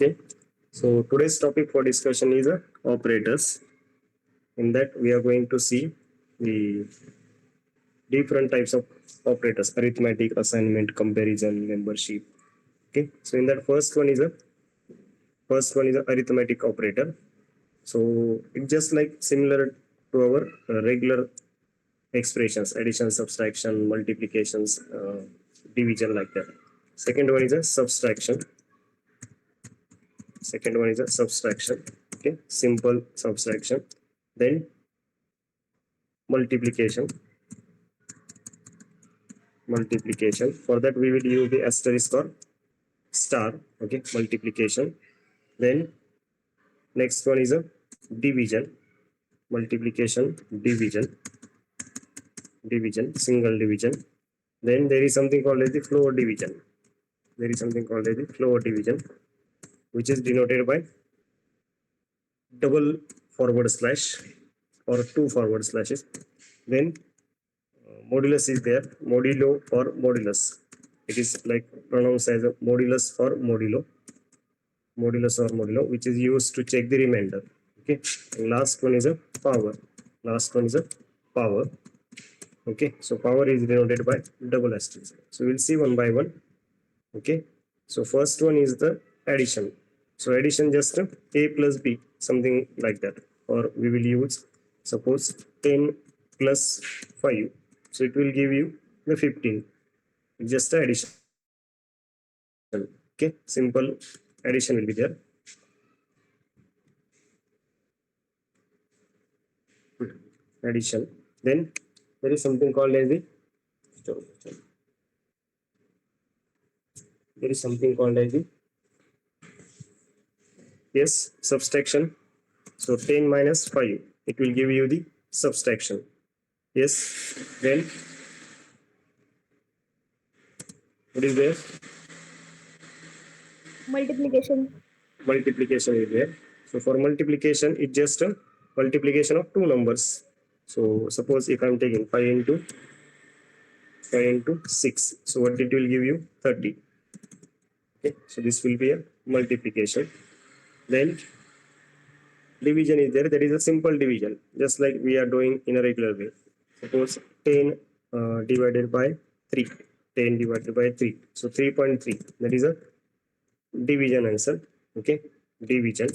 Okay, so today's topic for discussion is operators. In that, we are going to see the different types of operators: arithmetic, assignment, comparison, membership. Okay, so in that first one is a arithmetic operator. So it's just like similar to our regular expressions: addition, subtraction, multiplications, division, like that. Second one is a subtraction. Okay, simple subtraction. Then multiplication. For that we will use the asterisk or star. Okay, multiplication. Then next one is a division. Multiplication, division, single division. Then there is something called as the floor division. Which is denoted by double forward slash or two forward slashes. Then modulus is there, modulo or modulus. It is like pronounced as a modulus or modulo, which is used to check the remainder. Okay, and last one is a power. Okay, so power is denoted by double asterisk. So we'll see one by one. Okay, so first one is the addition. So addition, just a plus b, something like that, or we will use suppose 10 plus 5, so it will give you the 15. Just addition. Okay, simple addition will be there. Addition. Then there is something called as the subtraction. So 10 minus 5, it will give you the subtraction. Yes. Then what is there? Multiplication Is there. So for multiplication, it's just a multiplication of two numbers. So suppose if I'm taking 5 into 6, so what it will give you? 30. Okay, so this will be a multiplication. Then division is there. That is a simple division, just like we are doing in a regular way. Suppose 10 divided by 3. So 3.3. That is a division answer. Okay, division.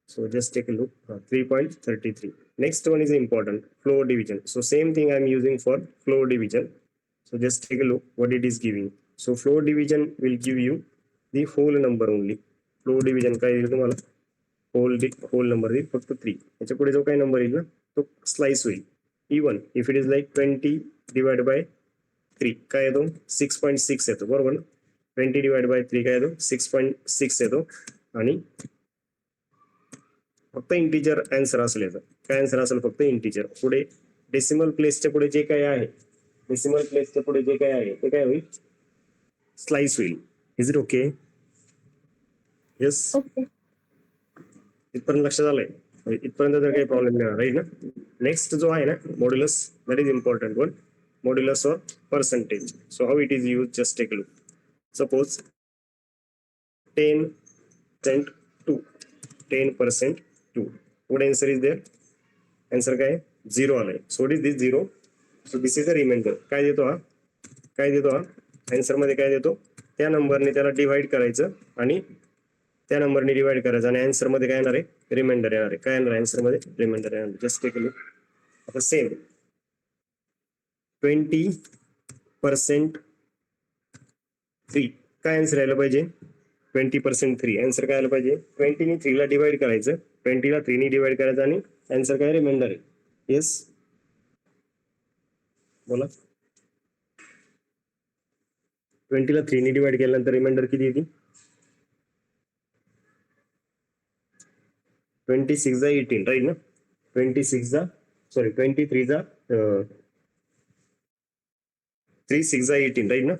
So just take a look. 3.33. Next one is important, floor division. So same thing I'm using for floor division. So just take a look what it is giving. So floor division will give you the whole number only. Floor division काय येईल तुम्हाला? whole number is 3. याच्या पुढे जो काही number येईल ना तो स्लाइस होईल. Even if it is like 20 divide by 3 काय येतो? 6.6 येतो, बरोबर ना? 20 डिवाइड बाय 3 काय येतो? 6.6 येतो. आणि फक्त इंटिजर आन्सर असेल याचा. काय आन्सर असेल? फक्त इंटिजर. पुढे डेसिमल प्लेसच्या पुढे जे काय आहे ते काय होईल? स्लाइस होईल. Is it okay? Yes. Okay इथपर्यंत लक्षात आलंय? इथपर्यंत तर काही प्रॉब्लेम नाही, राईट ना? नेक्स्ट जो आहे ना modulus, that is important one. Modulus or percentage. So how it is use, just take a look. Suppose 10% 2. What answer is there? Answer काय? 0 आलाय. So what is this 0? So this is the remainder. काय देतो हा? Answer मध्ये काय देतो? त्या नंबरने त्याला डिवाइड करायचं आणि त्या नंबरने डिवाइड करायचं आणि आन्सर मध्ये काय येणार आहे? रिमाइंडर येणार आहे. काय येणार आहे आन्सर मध्ये? रिमाइंडर येणार. Just take a look. आता सेम 20% 3. काय आन्सर यायला पाहिजे? 20% 3. आन्सर काय आलं पाहिजे? 20 ने 3 ला डिवाइड करायचं, 20 ला 3 ने डिवाइड करायचं आणि आन्सर काय? रिमाइंडर आहे. येस, बोला. 20 ला 3 ने डिवाइड केल्यानंतर रिमाइंडर किती येते? 26 जा 18, राईट ना? 23 जा 3 6 जा 18, राईट ना?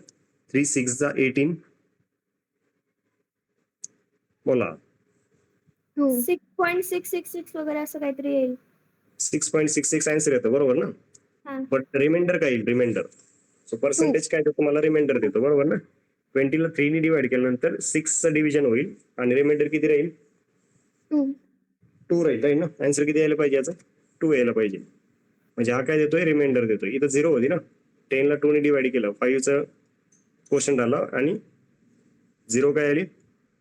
3 6 जा 18. बोला. 6.666 वगैरे असं काहीतरी येईल. 6.66 आन्सर येतो, बरोबर ना? हा बट रिमाइंडर काय येईल? रिमाइंडर. सो पर्सेंटेज काय देतो? तुम्हाला रिमाइंडर देतो, बरोबर ना? 20ला 3 ने डिवाइड केल्यानंतर 6चं डिव्हिजन होईल आणि रिमाइंडर किती राहील? 2. 2 राहील ना. आन्सर किती यायला पाहिजे याचा? 2 यायला पाहिजे. म्हणजे हा काय देतोय? रिमाइंडर देतोय. इथं 0 होती ना. 10ला 2 ने डिवाइड केलं, 5चं क्वोशंट आलं आणि 0 काय आली?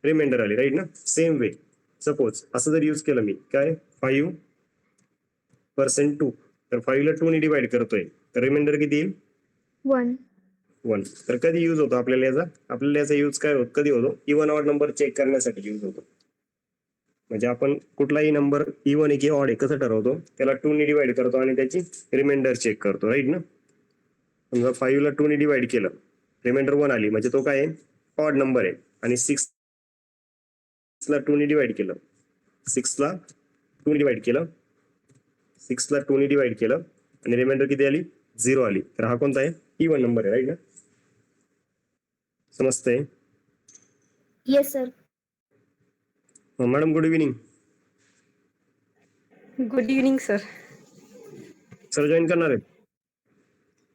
रिमाइंडर आली, राईट ना. सेम वे सपोज असं जर यूज केलं मी, काय 5% 2, तर 5ला 2 ने डिवाइड करतोय, तर रिमाइंडर किती येईल? 1. 1. तर कधी यूज होतो आपल्याला याचा? आपल्याला याचा यूज काय होत कधी होतो? इवन ऑड नंबर चेक करण्यासाठी यूज होतो. म्हणजे आपण कुठलाही नंबर इवन आहे की ऑड आहे कसं ठरवतो? त्याला 2 ने डिवाइड करतो आणि त्याची रिमाइंडर चेक करतो, राईट ना. समजा 5ला 2 ने डिवाइड केलं, रिमाइंडर 1 आली, म्हणजे तो काय आहे? ऑड नंबर आहे. आणि 6ला 2 ने डिवाइड केलं, 6ला 2 ने डिवाइड केलं, 6ला 2 ने डिवाइड केलं आणि रिमाइंडर किती आली? 0 आली. तर हा कोणता आहे? इवन नंबर आहे, राईट ना. समजतंय? Yes sir. Madam good evening. Good evening sir. Sir join करणार आहेत?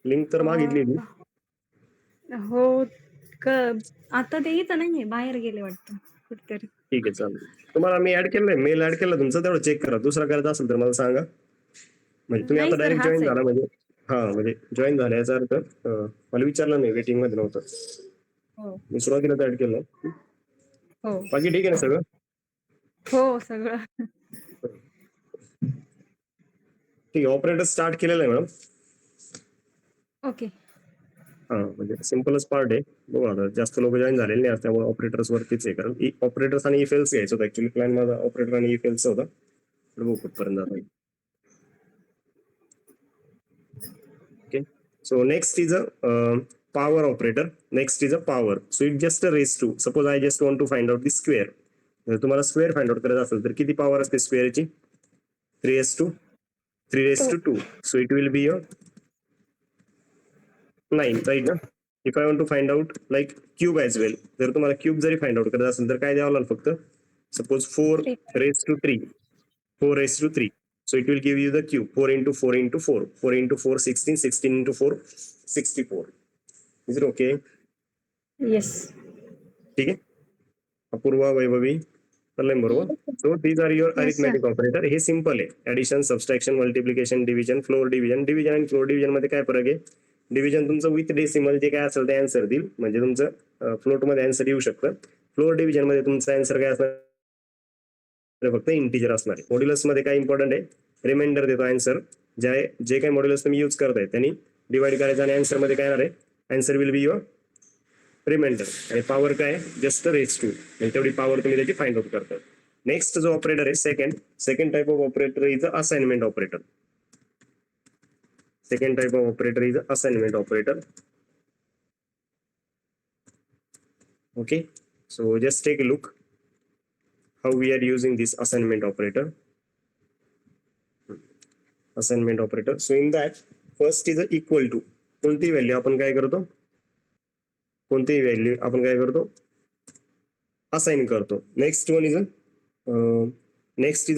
लिंक तर मागितली ती. हो आता ते इथं नाहीये, बाहेर गेले वाटतं कुठेतरी. ठीक आहे, चालेल. तुम्हाला मी ऍड केलंय, मेल ऍड केलं तुमचं, तेवढं चेक करा. दुसरा करायचा असेल तर मला सांगा. म्हणजे तुम्ही नाही आता sir, डायरेक्ट हाच जॉईन आहे. झाला म्हणजे म्हणजे जॉईन झाला याचा अर्थ मला विचारलं नाही, वेटिंग मध्ये नव्हतं. हो मी सुरुवातीला ऍड केलं. हो बाकी ठीक आहे ना सगळं? हो सगळं. ठीक आहे. ऑपरेटर स्टार्ट केलेलं आहे मॅडम. ओके. म्हणजे सिम्पलच पार्ट आहे. बघू आता जास्त लोक जॉईन झालेले नाही त्यामुळे ऑपरेटर्स वरतीच आहे. कारण ऑपरेटर्स आणि इफेल्स घ्यायचं होतं ऍक्च्युली. प्लॅन माझा ऑपरेटर आणि इफेल्स होता. बघू कुठपर्यंत जाता येईल. Okay, so next is a power operator. Next is a power. So it just a raise to. Suppose I just want to find out the square. जर तुम्हाला स्क्वेअर फाइंड आउट करायचं असेल तर किती पॉवर असते स्क्वेअरची? 3 raised to 2. So it will be a 9, right ना. If I want to find out like cube as well, जर तुम्हाला क्यूब जरी फाइंड आउट करायचं असेल तर काय द्यावं लागेल फक्त? Suppose 4 raised to 3. 4 raised to 3. So it will give you the cube. 4 into 4 into 4. 4 into 4 16. 16 into 4 64. Is it okay? Yes. ठीक आहे. अपूर्वा, वैभवी, चाललंय बरोबर. So these are your Yes, sir. Arithmetic operator. हे सिंपल आहे. Addition, subtraction, multiplication, division, floor division. Division आणि floor division मध्ये काय फरक आहे? डिव्हिजन तुमचं विथ डेसिमल जे काय असेल ते आन्सर देईल, म्हणजे तुमचं फ्लोट मध्ये आन्सर येऊ शकतं. फ्लोर डिव्हिजन मध्ये तुमचं आन्सर काय असणार? फक्त इंटिजर असणार आहे. मॉड्युलस मध्ये काय इम्पॉर्टंट आहे? रिमाइंडर देतो आन्सर. जे काही मॉड्युलस तुम्ही यूज करताय त्यांनी डिवाइड करायचं आणि आन्सर मध्ये काय येणार आहे? Answer will be your remainder. आणि पॉवर काय? Just raise to. म्हणजे तेवढी पॉवर तुम्ही त्याची फाइंड आउट करता. नेक्स्ट जो ऑपरेटर आहे second type of operator is assignment operator. Second type of operator is assignment operator. Okay, so just take a look how we are using this assignment operator. Assignment operator. So in that, first is a equal to. कोणती value आपण काय करतो? कोणती value आपण काय करतो? Assign करतो. Next one is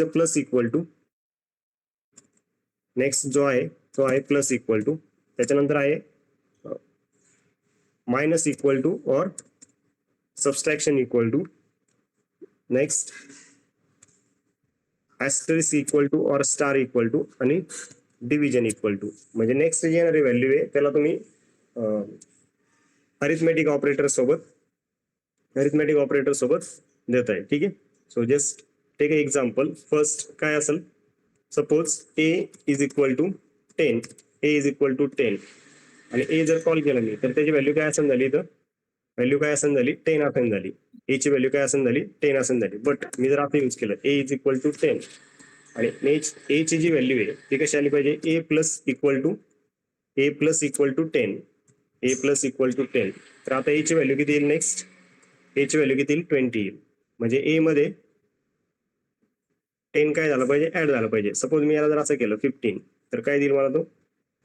a plus equal to. Next जो आहे तो आहे प्लस इक्वल टू. त्याच्यानंतर आहे मायनस इक्वल टू और subtraction equal to. Next asterisk equal to और स्टार इक्वल टू आणि डिव्हिजन इक्वल टू. म्हणजे नेक्स्ट जे येणारी व्हॅल्यू आहे त्याला तुम्ही अरिथमेटिक ऑपरेटर सोबत देताय. ठीक आहे. So just take a example. First काय असेल? Suppose A is equal to 10. A is equal to 10 आणि ए जर कॉल केला मी तर त्याची व्हॅल्यू काय असेल झाली? इथं व्हॅल्यू काय असेल झाली? 10 असेल झाली. ए ची व्हॅल्यू काय असेल झाली? 10 असेल झाली. बट मी जर आता यूज केलं ए इज इक्वल टू 10 आणि ए ची जी व्हॅल्यू आहे ती कशी आली पाहिजे? A plus equal to 10. A plus equal to 10. तर आता ए ची व्हॅल्यू किती येईल? नेक्स्ट ए ची व्हॅल्यू किती येईल? 20 येईल. म्हणजे ए मध्ये 10 काय झालं पाहिजे? ऍड झालं पाहिजे. सपोज मी याला जर असं केलं 15 तर काय देईल मला? तो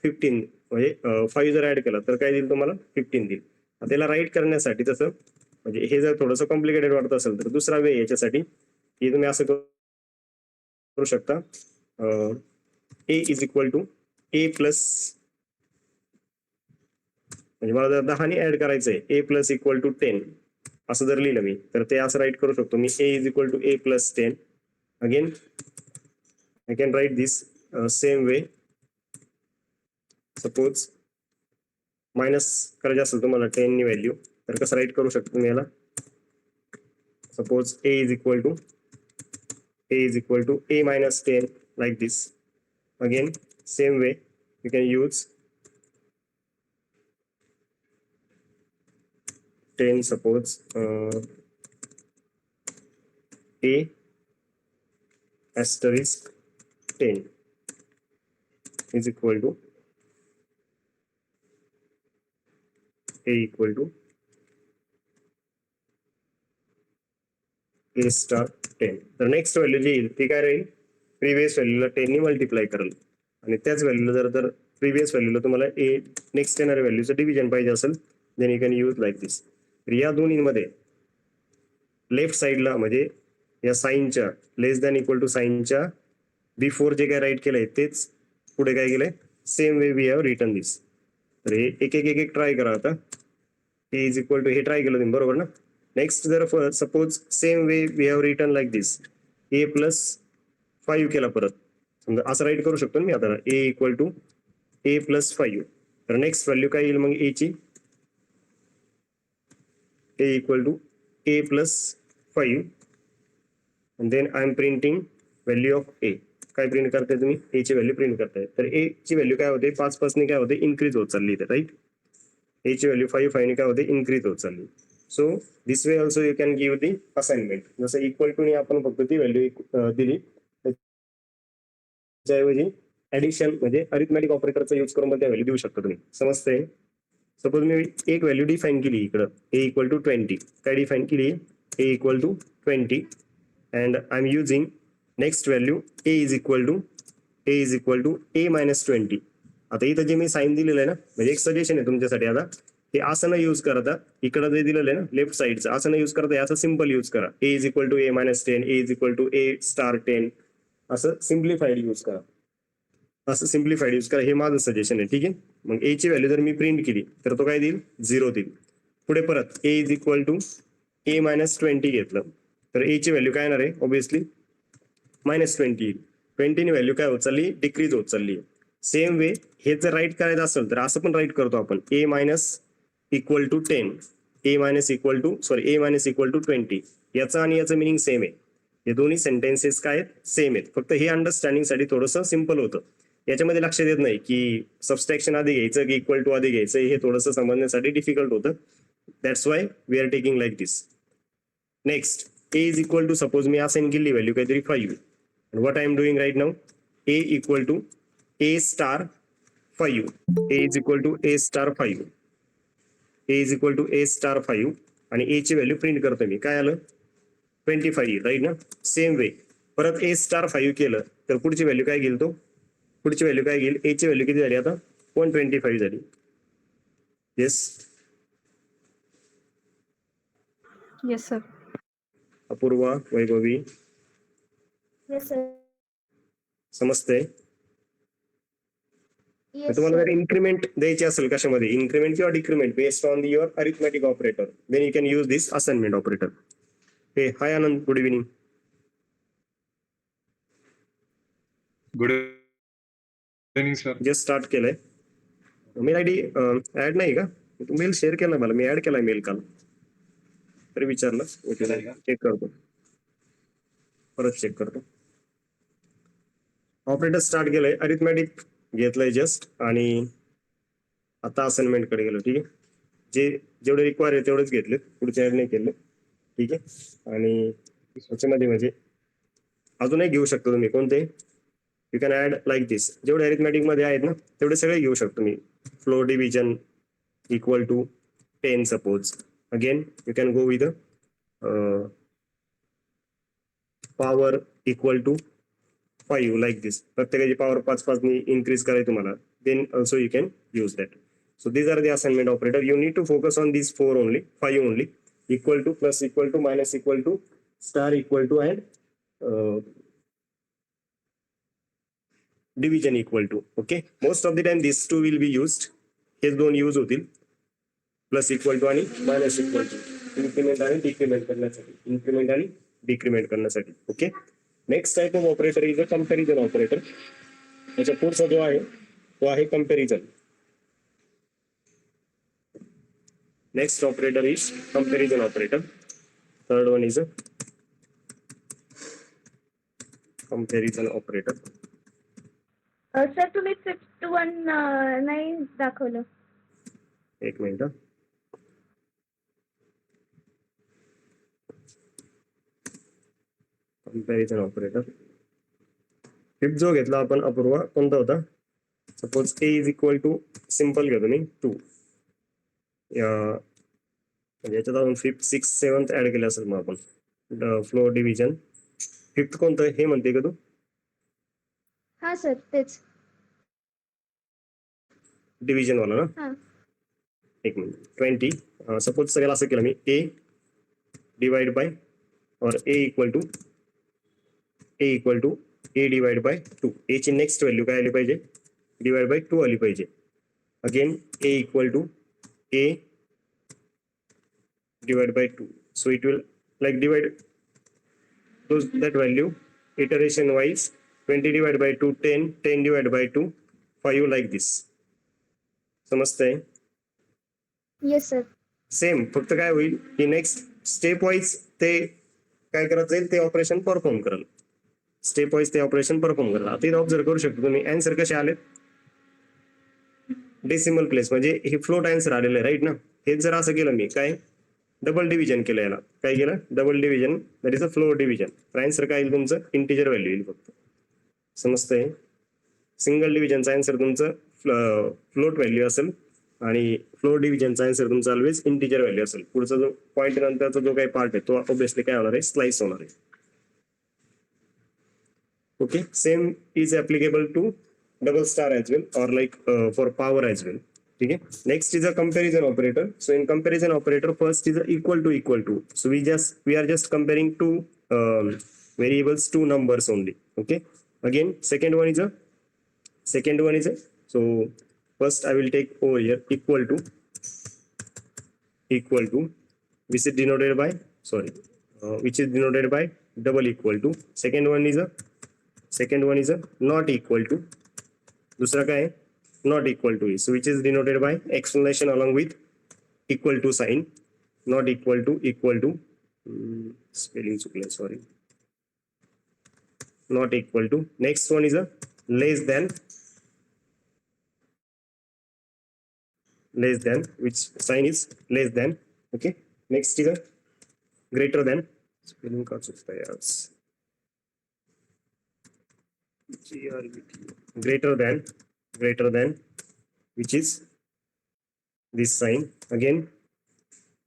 15 म्हणजे 5 जर ऍड केला तर काय देईल तुम्हाला? 15 देईल. त्याला राईट करण्यासाठी तसं म्हणजे हे जर थोडंसं कॉम्प्लिकेटेड वाटत असेल तर दुसरा वे याच्यासाठी की तुम्ही असं करू शकता. A is equal to A plus म्हणजे मला जर 10 ने ऍड करायचंय a प्लस इक्वल टू 10 असं जर लिहिलं मी तर ते असं राईट करू शकतो मी a is equal to a plus 10. Again I can write this same way. Suppose minus करायचं असेल तुम्हाला 10 नी व्हॅल्यू तर कसं राईट करू शकतो तुम्ही याला suppose a is equal to a minus 10 like this. Again same way you can use 10 suppose a asterisk 10 is equal to a equal to a star 10. तर नेक्स्ट व्हॅल्यू जी येईल ती काय राहील प्रिव्हियस व्हॅल्यूला 10 ने मल्टिप्लाय करेल आणि त्याच व्हॅल्यूला जर प्रिव्हियस व्हॅल्यूला तुम्हाला ए नेक्स्ट येणाऱ्या व्हॅल्यूचं डिव्हिजन पाहिजे असेल then you can use like this. तर या दोन्हीमध्ये लेफ्ट साईडला म्हणजे या साईनच्या लेस दॅन इक्वल टू साईनच्या बिफोर जे काय राईट केलंय तेच पुढे काय केलंय same way we have written this. तर हे एक एक ट्राय करा आता. ए इज इक्वल टू हे ट्राय केलं तुम्ही बरोबर ना. नेक्स्ट जर suppose same way we have written like this A plus 5 केला परत समजा असं राईट करू शकतो ना मी आता A equal to A plus 5. तर नेक्स्ट व्हॅल्यू काय येईल मग ए ची A equal to A plus 5 and then I am printing value of a. काय प्रिंट करताय तुम्ही a ची व्हॅल्यू प्रिंट करताय तर a ची व्हॅल्यू काय होते 5 पासून काय होते इन्क्रीज होत चालली आहे राईट. a ची व्हॅल्यू 5 ने काय होते इन्क्रीज होत चालली. So this way also you can give the assignment. जसं इक्वल टू ने आपण फक्त ती व्हॅल्यू दिली त्याऐवजी ऍडिशन म्हणजे अरिथमॅटिक ऑपरेटरचा यूज करून पण त्या व्हॅल्यू देऊ शकता तुम्ही. समजतंय. सपोज मी एक व्हॅल्यू डिफाईन केली इकडं a इक्वल टू 20. काय डिफाईन केली a equal to 20 and I'm using next value a is equal to a minus 20. आता इथं जे मी साइन दिलेलं आहे ना म्हणजे एक सजेशन आहे तुमच्यासाठी आता हे असं न यूज करता इकडं जे दिलेलं आहे ना लेफ्ट साइडचं असं न यूज करता असं सिंपल यूज करा a is equal to a minus 10 a is equal to a star 10 असं सिम्प्लिफाईड यूज करा. असं सिम्प्लिफाईड यूज करा हे माझं सजेशन आहे. ठीक आहे. मग a ची व्हॅल्यू जर मी प्रिंट केली तर तो काय देईल 0 देईल. पुढे परत a is equal to a minus 20 घेतलं तर a ची व्हॅल्यू काय येणार आहे ऑब्विसली -20 येईल. 20 नी व्हॅल्यू काय होत चालली डिक्रीज होत चालली. सेम वे हे जर राईट करायचं असेल तर असं पण राईट करतो आपण a minus equal to 10 a minus equal to 20. याचा आणि याचं मिनिंग सेम आहे. हे दोन्ही सेंटेन्सेस काय आहेत सेम आहेत. फक्त हे अंडरस्टँडिंग साठी थोडंसं सिम्पल होतं. याच्यामध्ये लक्षात येत नाही की सबस्ट्रॅक्शन आधी घ्यायचं की इक्वल टू आधी घ्यायचं हे थोडंसं समजण्यासाठी डिफिकल्ट होतं. That's why we are taking like this. Next a is equal to suppose मी असाइन केली व्हॅल्यू काहीतरी 5 and what I am doing right now a equal to a star 5 a is equal to a star 5 a is equal to a star 5 आणि a ची value print करतो मी काय आलं 25 right ना. Same way परत a star 5 केलं तर पुढची व्हॅल्यू काय घेईल तो पुढची व्हॅल्यू काय घेईल a ची व्हॅल्यू किती झाली आता 125 झाली. Yes yes sir. Apurva Vaibhavi Yes, sir. समजते. Yes, तुम्हाला sir. जर इन्क्रीमेंट द्यायची असेल कशामध्ये इन्क्रीमेंट किंवा decrement based on your arithmetic operator then you can use this assignment operator. Hey hi Anand good evening. Good evening sir. Just start केलंय. Mail I D add नाही का तू मेल शेअर केला मला मी ऍड केलाय मेल काल तरी विचारलं ओके चेक करतो परत चेक करतो. ऑपरेटर स्टार्ट केलंय अरिथमॅटिक घेतलंय जस्ट आणि आता असाइनमेंट कडे गेलो. ठीक आहे. जेवढे रिक्वायर आहे तेवढेच घेतले पुढचे ऍड नाही केले. ठीक आहे. आणि त्याच्यामध्ये म्हणजे अजूनही घेऊ शकतो तुम्ही कोणते you can add like this जेवढे अरिथमॅटिक मध्ये आहेत ना तेवढे सगळे घेऊ शकतो मी. Floor division equal to 10 suppose again you can go with power equal to 5 like this प्रत्येकाची पॉवर 5 ने इन्क्रीज करायची तुम्हाला then also you can use that. So these are the assignment operator. You need to focus on these 4 only, 5 only. Equal to, plus equal to, minus equal to, star equal to, and division equal to. Okay. Most of the time these two will be used. Here's don't use होतील. Plus equal to आणि minus equal to, increment आणि decrement करण्यासाठी, increment आणि decrement करण्यासाठी. Okay. Next type of operator is a comparison operator. त्याच्या पुढचा जो आहे तो आहे comparison. Next operator is comparison operator. Third one is a comparison operator. Sir तुम्ही 5th वन नाही दाखवलं. एक मिनिट. कंपॅरिझन ऑपरेटर फिफ्थ जो घेतला आपण अपूर्वा कोणता होता? Suppose A is equal to simple घेतो मी 2. म्हणजे याच्यात आपण 5th 6th 7th ऍड केलं असेल मग आपण फ्लोर डिव्हिजन. फिफ्थ कोणतं हे म्हणते का तू? हा सर तेच. डिव्हिजन वाला ना? हा. एक मिनिट. 20 सपोज सगळ्याला असं केलं मी ए डिवाइड बाय और A equal to A divide by 2. A ची नेक्स्ट व्हॅल्यू काय आली पाहिजे? डिवाइड बाय 2 आली पाहिजे. Again a equal to a divided by 2. So it will like divide that value iteration wise. 20 divided by 2 10, 10 divided by 2 5 like this. समजतंय? Yes sir. Same, फक्त काय होईल की नेक्स्ट स्टेप वाईज ते काय करत जाईल ते ऑपरेशन परफॉर्म करेल. स्टेप वाईज ते ऑपरेशन परफॉर्म करेल. आता इथे ऑब्झर्व करू शकतो तुम्ही आन्सर कसे आलेत? डेसिमल प्लेस म्हणजे हे फ्लोट आन्सर आलेलं आहे राईट ना. हेच जर असं केलं मी काय डबल डिव्हिजन केलं याला, काय केलं? Double division, that is a floor division. तर आन्सर काय येईल तुमचं? इंटिजर व्हॅल्यू येईल फक्त. समजतंय? सिंगल डिव्हिजनचा आन्सर तुमचं फ्लोट व्हॅल्यू असेल आणि फ्लोर डिव्हिजनचा आन्सर तुमचा ऑलवेज इंटिजर व्हॅल्यू असेल. पुढचा जो पॉईंट नंतरचा जो काही पार्ट आहे तो ऑब्विसली काय होणार आहे? स्लाइस होणार आहे. Okay. Same is applicable to double star as well और like for power as well. ठीक है. Next is a comparison operator. So in comparison operator first is equal to. So we are just comparing two variables, two numbers only. Okay. Again second one is a so first I will take over here equal to which is denoted by double equal to. second one is a not equal to. दूसरा काय आहे? Not equal to is, so which is denoted by explanation along with equal to sign. Not equal to spelling चुकलं, sorry. Not equal to. Next one is a less than, which sign is less than. Okay. Next is a greater than. Spelling का चुकता है यार. greater than, which is this sign. Again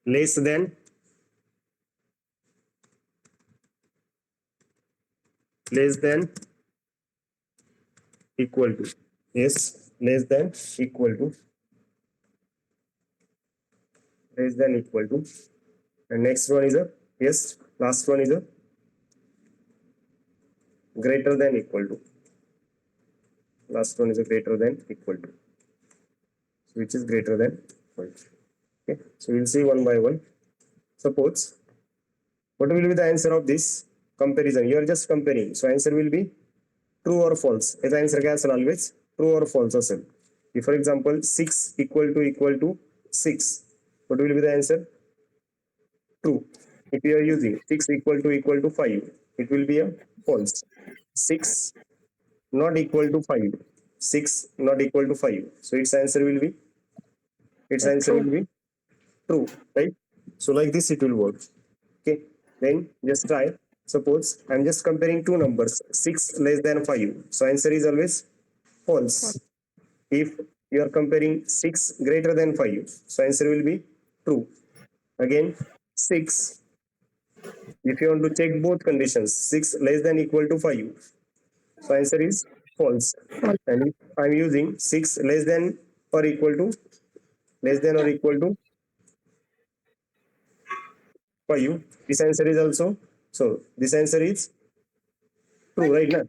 less than, equal to. Yes, less than equal to. And next one is a last one is a greater than equal to. Last one is a greater than equal to. So which is greater than equal to. Okay. So we'll see one by one. Suppose what will be the answer of this comparison? You are just comparing. So answer will be true or false. As answer काय असेल always true or false असेल. If for example 6 equal to 6, what will be the answer? True. If you are using 6 equal to 5, it will be a false. 6 not equal to 5. 6 not equal to 5. So its answer will be true, right? So like this it will work. Okay. Then just try. Suppose I'm just comparing two numbers, 6 less than 5. So answer is always false. If you are comparing 6 greater than 5, so answer will be true. Again 6. If you want to check both conditions, 6 less than equal to 5, so answer is false. And if I'm using 6 less than or equal to 5, this answer is also, so this answer is true, right now?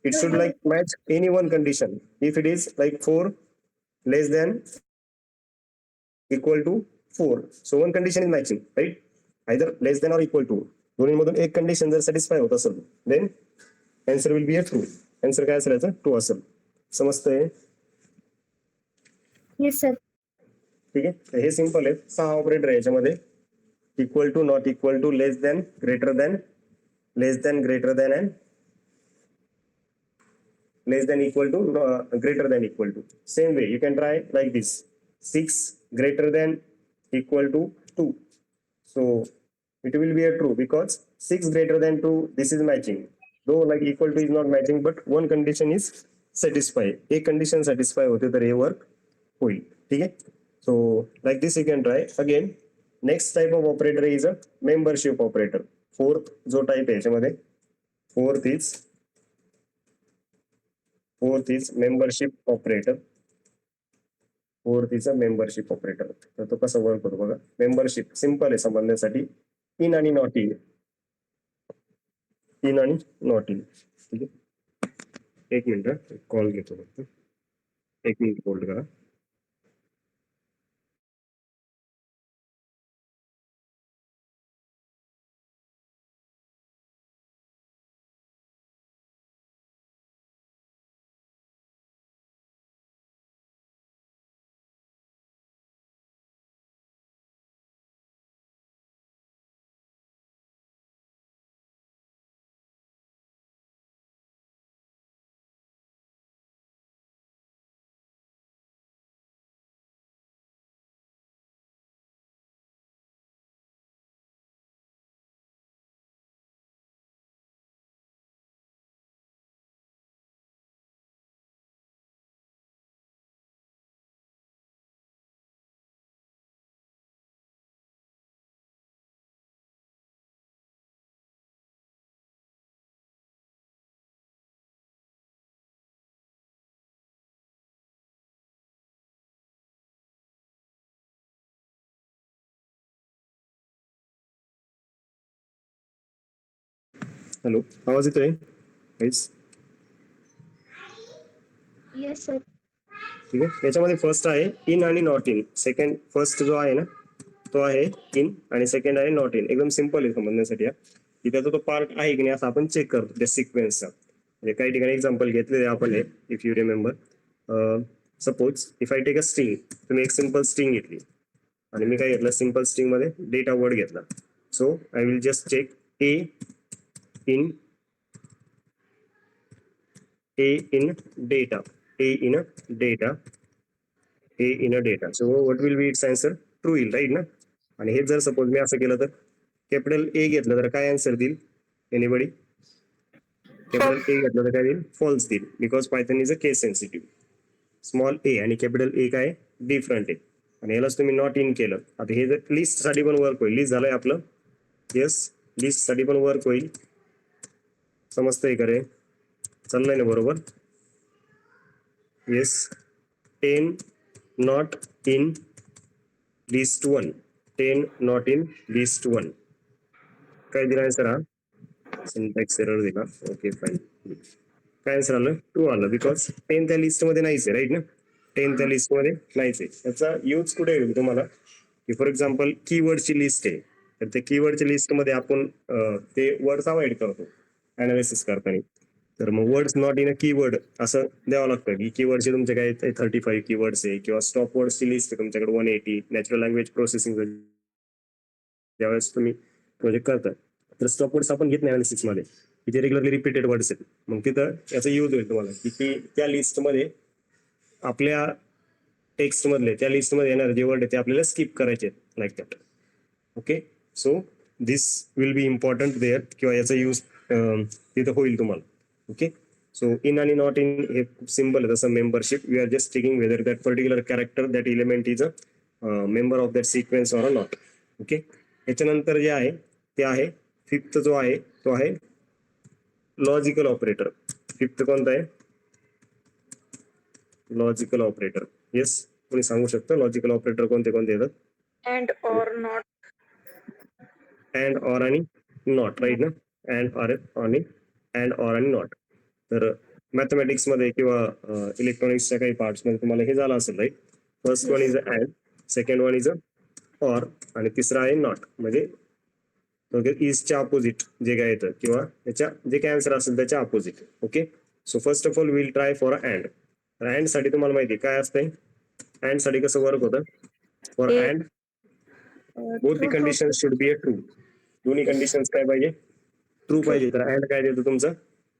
It should like match any one condition. If it is like 4 less than equal to 4. So one condition is matching, right? Either less than or equal to. दोन्हीमधून एक condition जर satisfy होत असेल then answer will be a true. Answer काय असेल याचं? True असेल. समजतंय? Yes sir. ठीक आहे. तर हे सिंपल आहे. 6 ऑपरेटर आहे याच्यामध्ये. Equal to, not equal to, less than, greater than, less than, greater than and less than equal to, greater than equal to. Same way you can try like this: 6 greater than equal to 2. So it will be a true because 6 greater than 2, this is matching, though like equal to is not matching, but one condition is satisfied. एक condition satisfy होते तर हे work होईल. ठीक आहे. So like this you can try again. Next type of operator is a membership operator. Fourth जो type आहे याच्यामध्ये, fourth is membership operator. Fourth is a membership operator. तर तो कसा वर्क होतो बघा. मेंबरशिप सिंपल आहे समजण्यासाठी. इन आणि नॉट इन, इन आणि नॉट इन. ठीक आहे. एक मिनिट कॉल घेतो फक्त. एक मिनिट होल्ड करा. हॅलो, आवाज येतोय? Yes sir. ठीक आहे. याच्यामध्ये फर्स्ट आहे इन आणि नॉट इन. सेकंड, फर्स्ट जो आहे ना तो आहे इन आणि सेकंड आहे नॉट इन. एकदम सिंपल आहे समजण्यासाठी. की त्याचा तो पार्ट आहे की नाही असं आपण चेक करतो त्या सिक्वेन्सचा. म्हणजे काही ठिकाणी एक्झाम्पल घेतलेले आपण, if you remember. Suppose if I take a string, तुम्ही एक सिंपल स्ट्रिंग घेतली आणि मी काय घेतलं, सिंपल स्ट्रिंग मध्ये डेटा वर्ड घेतला. So I will just check a in data, a in a data. So what will be its answer? True येईल, राईट ना. आणि हे जर सपोज मी असं केलं तर कॅपिटल ए घेतलं तर काय आन्सर देईल? एनीबडी? कॅपिटल ए घेतलं तर काय देईल? फॉल्स देईल. Because Python is a case sensitive. Small A आणि कॅपिटल ए काय डिफरंट आहे. आणि यालाच तुम्ही नॉट इन केलं. आता हे जर लिस्ट साठी पण वर्क होईल. लिस्ट झालंय आपलं. येस, लिस्ट साठी पण वर्क होईल. समजतंय का रे? चाललंय ना बरोबर? Yes. 10 not in list 1. 10 not in list 1. काय दिला आन्सर? हा सिंटॅक्स एरर दिला. Okay fine. काय आन्सर आलं? ट्रू आलं. बिकॉज 10 त्या लिस्ट मध्ये नाहीच आहे, राईट ना. 10 त्या लिस्ट मध्ये नाहीच आहे. याचा यूज कुठे येईल तुम्हाला? की फॉर एक्झाम्पल कीवर्डची लिस्ट आहे, तर त्या कीवर्डच्या लिस्ट मध्ये आपण ते वर्ड्स अवॉइड करतो अनालिसिस करताना. तर मग words not in a keyword असं द्यावं लागतं. की कीवर्डचे तुमचे काय 35 कीवर्ड्स आहे किंवा स्टॉप वर्ड्सची लिस्ट आहे तुमच्याकडे 180. नॅचरल लँग्वेज प्रोसेसिंग ज्यावेळेस तुम्ही प्रोजेक्ट करता तर स्टॉप वर्ड्स आपण घेत नाही अनालिसिस मध्ये, की ते रेग्युलरली रिपीटेड वर्ड्स आहेत. मग तिथं याचा यूज होईल तुम्हाला की त्या लिस्टमध्ये आपल्या टेक्स्ट मधले त्या लिस्टमध्ये येणारे जे वर्ड आहे ते आपल्याला स्किप करायचे like that. Okay. So this will be important there, किंवा याचा यूज तिथं होईल तुम्हाला. ओके. सो इन आणि नॉट इन हे खूप सिम्पल आहे. तसं membership, we are just checking whether that particular character, that element is a member of that sequence or a not. Okay. याच्यानंतर जे आहे ते आहे फिफ्थ जो आहे तो आहे लॉजिकल ऑपरेटर. फिफ्थ कोणता आहे? Logical operator. येस, कोणी सांगू शकतं लॉजिकल ऑपरेटर कोणते कोणते येतात? And or not. And, or आणि नॉट, राईट ना. अँड, ऑर आणि अँड, ऑर आणि नॉट. तर मॅथमॅटिक्स मध्ये किंवा इलेक्ट्रॉनिक्सच्या काही पार्ट्स मध्ये तुम्हाला हे झालं असेल, right. First one is a and, second one is a or आणि तिसरा आहे नॉट. म्हणजे इजच्या अपोजिट जे काय येतं किंवा त्याच्या जे काय आन्सर असेल त्याच्या opposite. Okay, so first of all will try for and. And साठी तुम्हाला माहिती आहे काय असतंय, अँड साठी कसं वर्क होतं. फॉर एक, and both the condition should B a true. दोन्ही कंडिशन्स काय पाहिजे, ट्रू पाहिजे. तर अँड काय देतो तुमचं,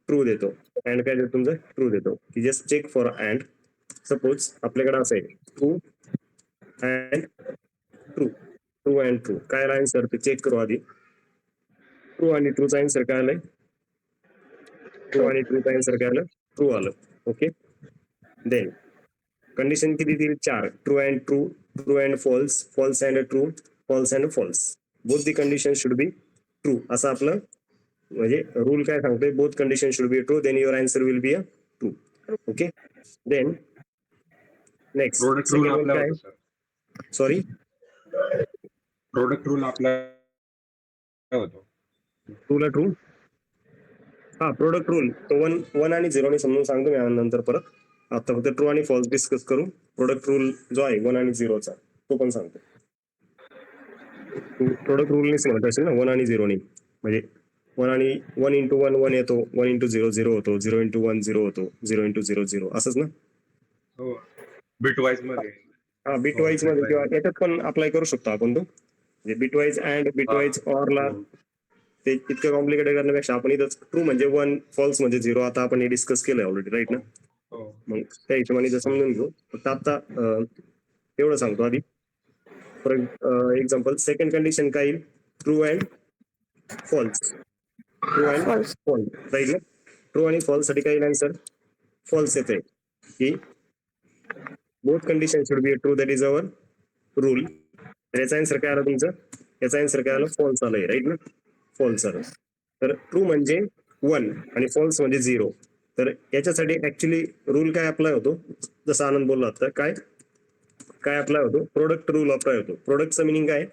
ट्रू देतो. अँड काय देतो तुमचं, ट्रू देतो. की just check for and. Suppose आपल्याकडे असं आहे true and true, true and true. काय आन्सर ते चेक करू आधी. ट्रू आणि ट्रूचा आन्सर काय आलंय, ट्रू आणि ट्रूचा आन्सर काय आलं, ट्रू आलं. ओके, देन कंडिशन किती दिली, 4. True and true, true and false, false and true, false and false. Both the condition should be true. असं आपलं म्हणजे रूल काय सांगतोय, both condition should be true, then your answer will be a true. Okay, then next product rule second आपला काय, होता sir. Sorry product rule आपला होतो. ट्रूला ट्रू. हा प्रोडक्ट रूल तो 1 आणि 0 ने समजून सांगतो मी नंतर परत. आता फक्त ट्रू आणि फॉल्स डिस्कस करू. प्रोडक्ट रूल जो आहे 1 आणि 0चा तो पण सांगतो. प्रोडक्ट रूलने समजत असेल ना 1 आणि 0 ने. म्हणजे 1 आणि 1 इंटू 1 1 येतो, 1 इंटू 0 0 होतो, 0 इंटू 1 0 होतो, 0 इंटू 0 0 असंच ना. हो, बिटवाईज मध्ये. हा बिटवाईज मध्ये किंवा याच्यात पण अप्लाय करू शकतो आपण तो. म्हणजे बिटवाईज अँड बिटवाईज ऑरला ते इतकं कॉम्प्लिकेटेड करण्यापेक्षा आपण इथं ट्रू म्हणजे 1, फॉल्स म्हणजे 0 आता आपण हे डिस्कस केलंय ऑलरेडी, राईट ना. मग त्या हिशोबाने जर समजून घेऊ. फक्त आता एवढं सांगतो आधी. फॉर एक्झाम्पल सेकंड कंडिशन काय येईल, true and false. True and false. False, right ना. ट्रू आणि फॉल्स साठी काय येईल आन्सर, फॉल्स येते. की both condition should be true, that is our rule. याचा आन्सर काय आलं तुमचं, याचा आन्सर काय आलं, फॉल्स आलंय, राईट ना. फॉल्स आलं. तर ट्रू म्हणजे 1 आणि फॉल्स म्हणजे 0. तर याच्यासाठी ऍक्च्युली रूल काय अप्लाय होतो, जसं आनंद बोलला होता, काय काय अप्लाय होतो, प्रोडक्ट रूल अप्लाय होतो. प्रोडक्टचं मिनिंग काय,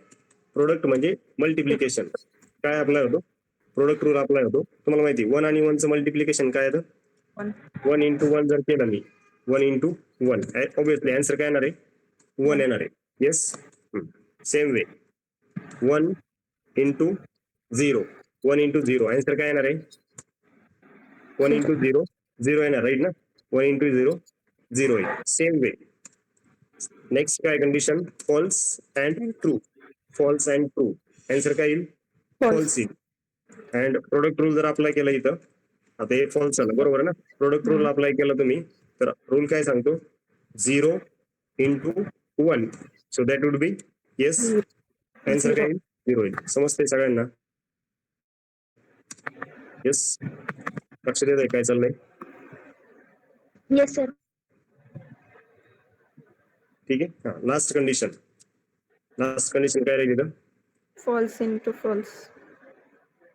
प्रोडक्ट म्हणजे मल्टिप्लिकेशन. काय अप्लाय होतो, प्रोडक्ट रूल अप्लाय होतो. तुम्हाला माहिती 1 आणि 1चं मल्टिप्लिकेशन काय येतं, 1 इंटू 1 जर केलं मी, 1 इंटू 1 ऑब्विसली आन्सर काय येणार आहे, 1 येणार आहे. Yes, same way 1 into 0, 1 into 0 answer काय येणार आहे, 1 इंटू 0 0 येणार, राईट ना. 1 इंटू 0 0 आहे. सेम वे नेक्स्ट काय condition, false and true, false and true answer काय येईल, फॉल्स येईल. अँड प्रोडक्ट रूल जर अप्लाय केला इथं, आता हे फॉल्स झालं बरोबर ना. प्रोडक्ट रूल अप्लाय केला तुम्ही तर रूल काय सांगतो, 0 into 1, so that would be yes, answer काय येईल, 0 येईल. समजते सगळ्यांना, येस. लक्ष देत आहे काय चाललंय, Yes, sir. ठीक आहे. हा लास्ट कंडिशन, लास्ट कंडिशन काय राहील इथं, false into false.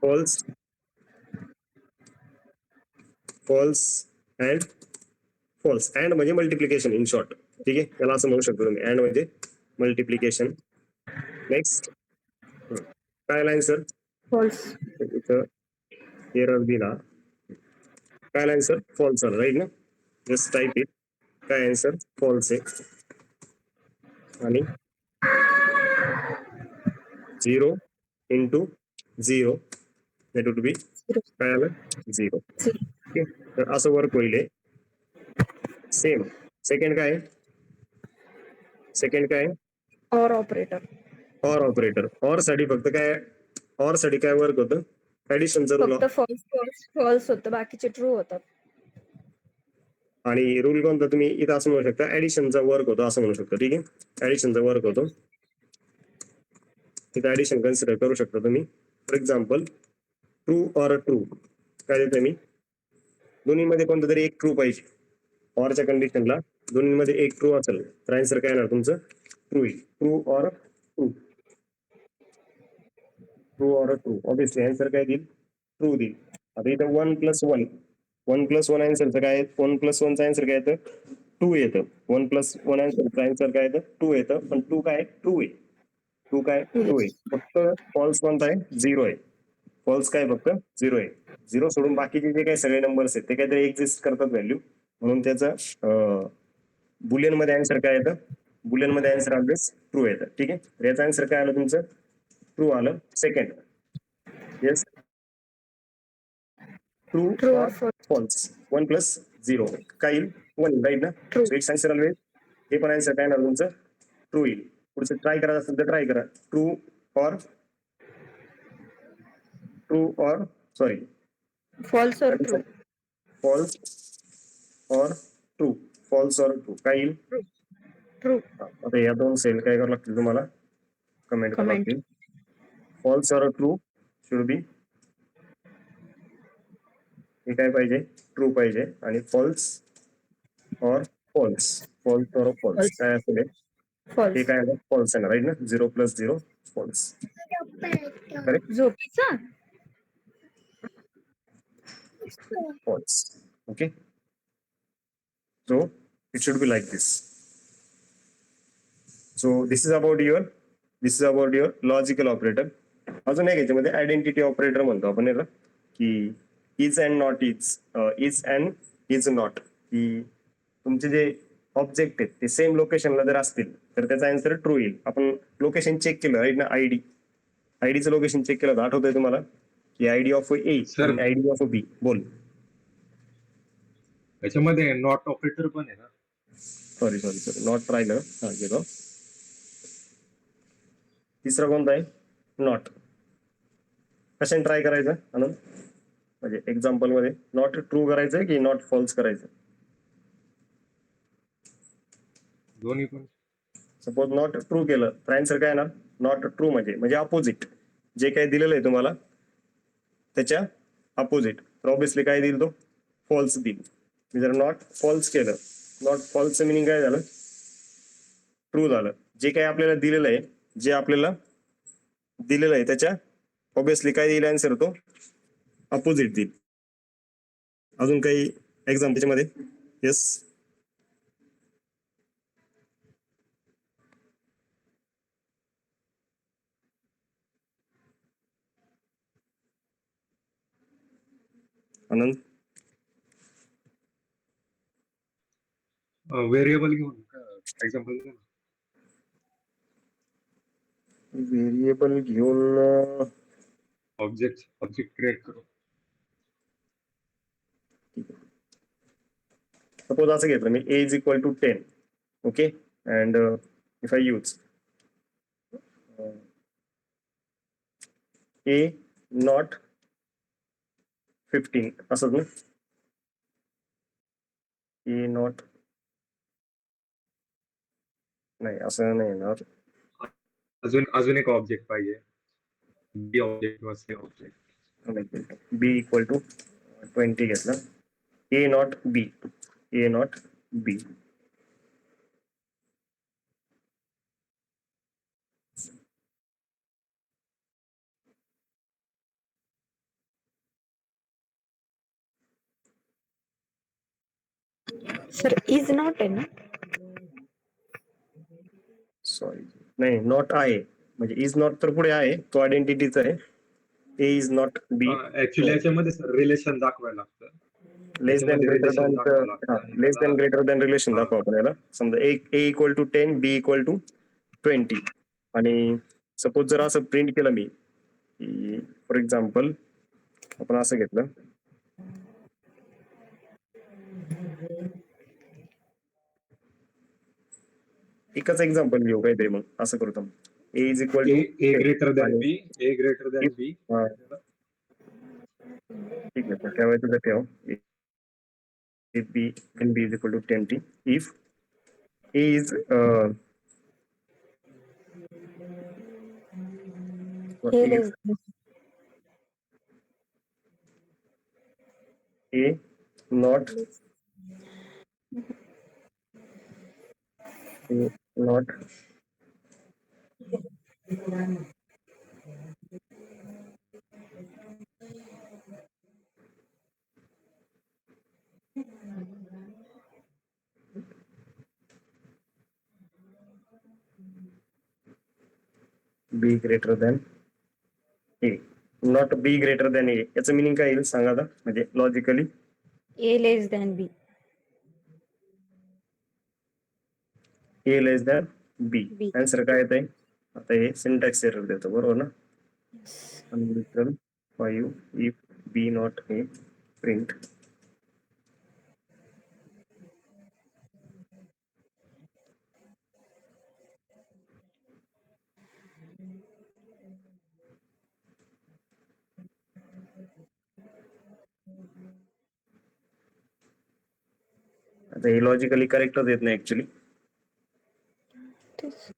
False, false and false. And म्हणजे मल्टिप्लिकेशन इन शॉर्ट, ठीक आहे. त्याला असं म्हणू शकतो तुम्ही, अँड म्हणजे मल्टिप्लिकेशन. नेक्स्ट काय आन्सर, फॉल्स. इथं एरर दिला, काय आन्सर, फॉल्स आला, राईट ना. जस्ट टाईप इट, काय आन्सर फॉल्स आहे. आणि 0 इंटू 0 दॅट वुड बी काय आलं, 0. ओके, तर असं वर्क होईल. सेम सेकंड काय, सेकंड काय, or operator. Or operator. Or साठी फक्त काय, ऑर साठी काय वर्क होतं, ऍडिशनचा रूल. फक्त फॉल्स फॉल्स फॉल्स होतं, बाकीचे ट्रू होतात. आणि रूल कोणता, तुम्ही इथं असं म्हणू शकता ऍडिशनचा वर्क होतो असं म्हणू शकता, ठीक आहे. ऍडिशनचा वर्क होतो, इथं ऍडिशन कन्सिडर करू शकता तुम्ही. For example true or true काय देतोय मी, दोन्हीमध्ये कोणतं तरी एक ट्रू पाहिजे. ऑरच्या कंडिशनला दोन्हीमध्ये एक ट्रू असेल तर आन्सर काय येणार तुमचं, ट्रू येईल. True or true, true or true, obviously answer काय देईल, ट्रू देईल. आता इथं 1 + 1, 1 + 1 आन्सरचं काय, 1 + 1चं आन्सर काय येतं, 2 येतं. 1 + 1 आन्सर काय येतं, 2 येतं. पण 2 काय, ट्रू आहे. 2 काय, ट्रू आहे. फक्त फॉल्स कोणता आहे, 0 आहे. फॉल्स काय, फक्त 0 आहे. 0 सोडून बाकीचे जे काही सगळे नंबर्स आहेत ते काहीतरी एक्झिस्ट करतात व्हॅल्यू, म्हणून त्याचं बुलियन मध्ये आन्सर काय येतं, बुलियन मध्ये आन्सर ऑलवेज ट्रू येतं. ठीक आहे, तर याचा आन्सर काय आलं तुमचं? ट्रू आलं. सेकंड, येस, ट्रू ट्रू और और फॉल्स. फॉल्स. 1 + 0 काय येईल? 1 राईट ना. True. So it's answer always, हे पण आन्सर काय येणार तुमचं? ट्रू येईल. पुढचं ट्राय करायचं असेल तर ट्राय करा. ट्रू और सॉरी फॉल्स और ट्रू. फॉल्स और ट्रू. फॉल्स और ट्रू काय येईल? ट्रू. आता या दोन सेल काय करावं लागतील तुम्हाला? कमेंट करावं Comment. लागतील. फॉल्स और ट्रू शुड बी, हे काय पाहिजे? ट्रू पाहिजे. आणि फॉल्स और फॉल्स, फॉल्स और फॉल्स False. काय असेल हे? हे फॉल्स. काय आहे? फॉल्स आहे ना, राईट ना. 0 + 0 फॉल्स. करेक्ट, झोपेचा. False. Okay, so it should be like this. So this is about your logical operator. अजून एक याच्यामध्ये आयडेंटिटी ऑपरेटर म्हणतो आपण याला, की is and not is, is and is not, की तुमचे जे ऑब्जेक्ट आहेत ते सेम लोकेशनला जर असतील तर त्याचा आन्सर ट्रू येईल. आपण लोकेशन चेक केलं राईट ना, आयडीचं लोकेशन चेक केलं, आठवतंय तुम्हाला? की आयडी ऑफ ए Sir. आणि आयडी ऑफ बी. बोल. त्याच्यामध्ये नॉट ऑपरेटर पण आहे ना. सॉरी, नॉट राहिलं. हा, गेलो. तिसरा कोणता आहे? नॉट. कशाने ट्राय करायचं आनंद? म्हणजे एक्झाम्पल मध्ये नॉट ट्रू करायचंय की नॉट फॉल्स करायचं? दोन्ही पण. सपोज नॉट ट्रू केलं तर आन्सर काय येणार? नॉट ट्रू म्हणजे अपोजिट, जे काही दिलेलं आहे तुम्हाला त्याच्या अपोजिट. तर ऑब्विसली काय देईल तो? फॉल्स देईल. मी जर नॉट फॉल्स केलं, नॉट फॉल्सचं मिनिंग काय झालं? ट्रू झालं. जे काही आपल्याला दिलेलं आहे, त्याच्या ऑब्विसली काय देईल आन्सर? तो अपोजिट देईल. अजून काही एक्झाम्पल त्याच्यामध्ये? येस, आनंद. व्हेरिएबल घेऊन एक्झाम्पल. व्हेरिएबल घेऊन ऑब्जेक्ट क्रिएट करू. सपोज असं घेतलं मी, A is equal to 10. Okay, and if I use A not 15 असंच ना? ए नॉट, नाही असं नाही येणार. अजून एक ऑब्जेक्ट पाहिजे. बी ऑब्जेक्ट किंवा C object. B equal to 20 घेतला. A not B, A not B. Sir is not आहे ना. सॉरी, नाही, नॉट आहे म्हणजे इज नॉट तर पुढे आहे, तो आयडेंटिटीचा आहे. A is not B. Actually याच्यामध्ये सर रिलेशन दाखवायला लागतं. लेस दॅन ग्रेटर relation दाखवावं लागतं दॅन, आणि लेस त्याला- दॅन ग्रेटर दॅन रिलेशन हा. दाखवा आपण याला. समजा A equal to 10, B equal to 20. आणि सपोज जर असं प्रिंट केलं मी, फॉर एक्झाम्पल आपण असं घेतलं, एकच एक्झाम्पल घेऊ काहीतरी, मग असं करतो. A is equal to A greater than B, A greater than B. ठीक आहे, तर ठेवायचं तर ठेव. if b and b is equal to 20, if a is a not a not b greater than a, not b greater than a. याचं meaning काय येईल सांगा आता, म्हणजे logically. A less than b. a less than b. B. Answer काय येत आहे? आता हे सिंटॅक्स एरर देतो, बरोबर ना? अनलिटरल 5 if b not A print. आता हे लॉजिकली करेक्टच येत नाही ऍक्च्युली. तेच.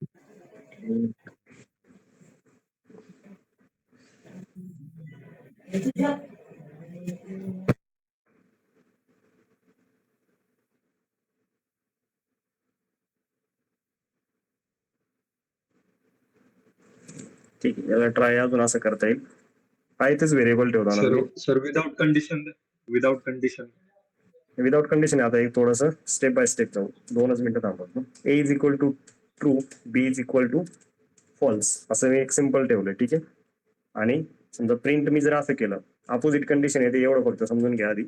ठीक आहे, याला ट्राय अजून असं करता येईल. तेच व्हेरिएबल ठेवतो ना मी. Sir without condition without condition. आता एक थोडस स्टेप बाय स्टेप जाऊ, 2च मिनिटं थांबतो. A is equal to true, B is equal to false, असं मी एक सिम्पल ठेवलं. ठीक आहे. आणि समजा प्रिंट मी जर असं केलं, अपोजिट कंडिशन येते, एवढं फक्त समजून घ्या आधी.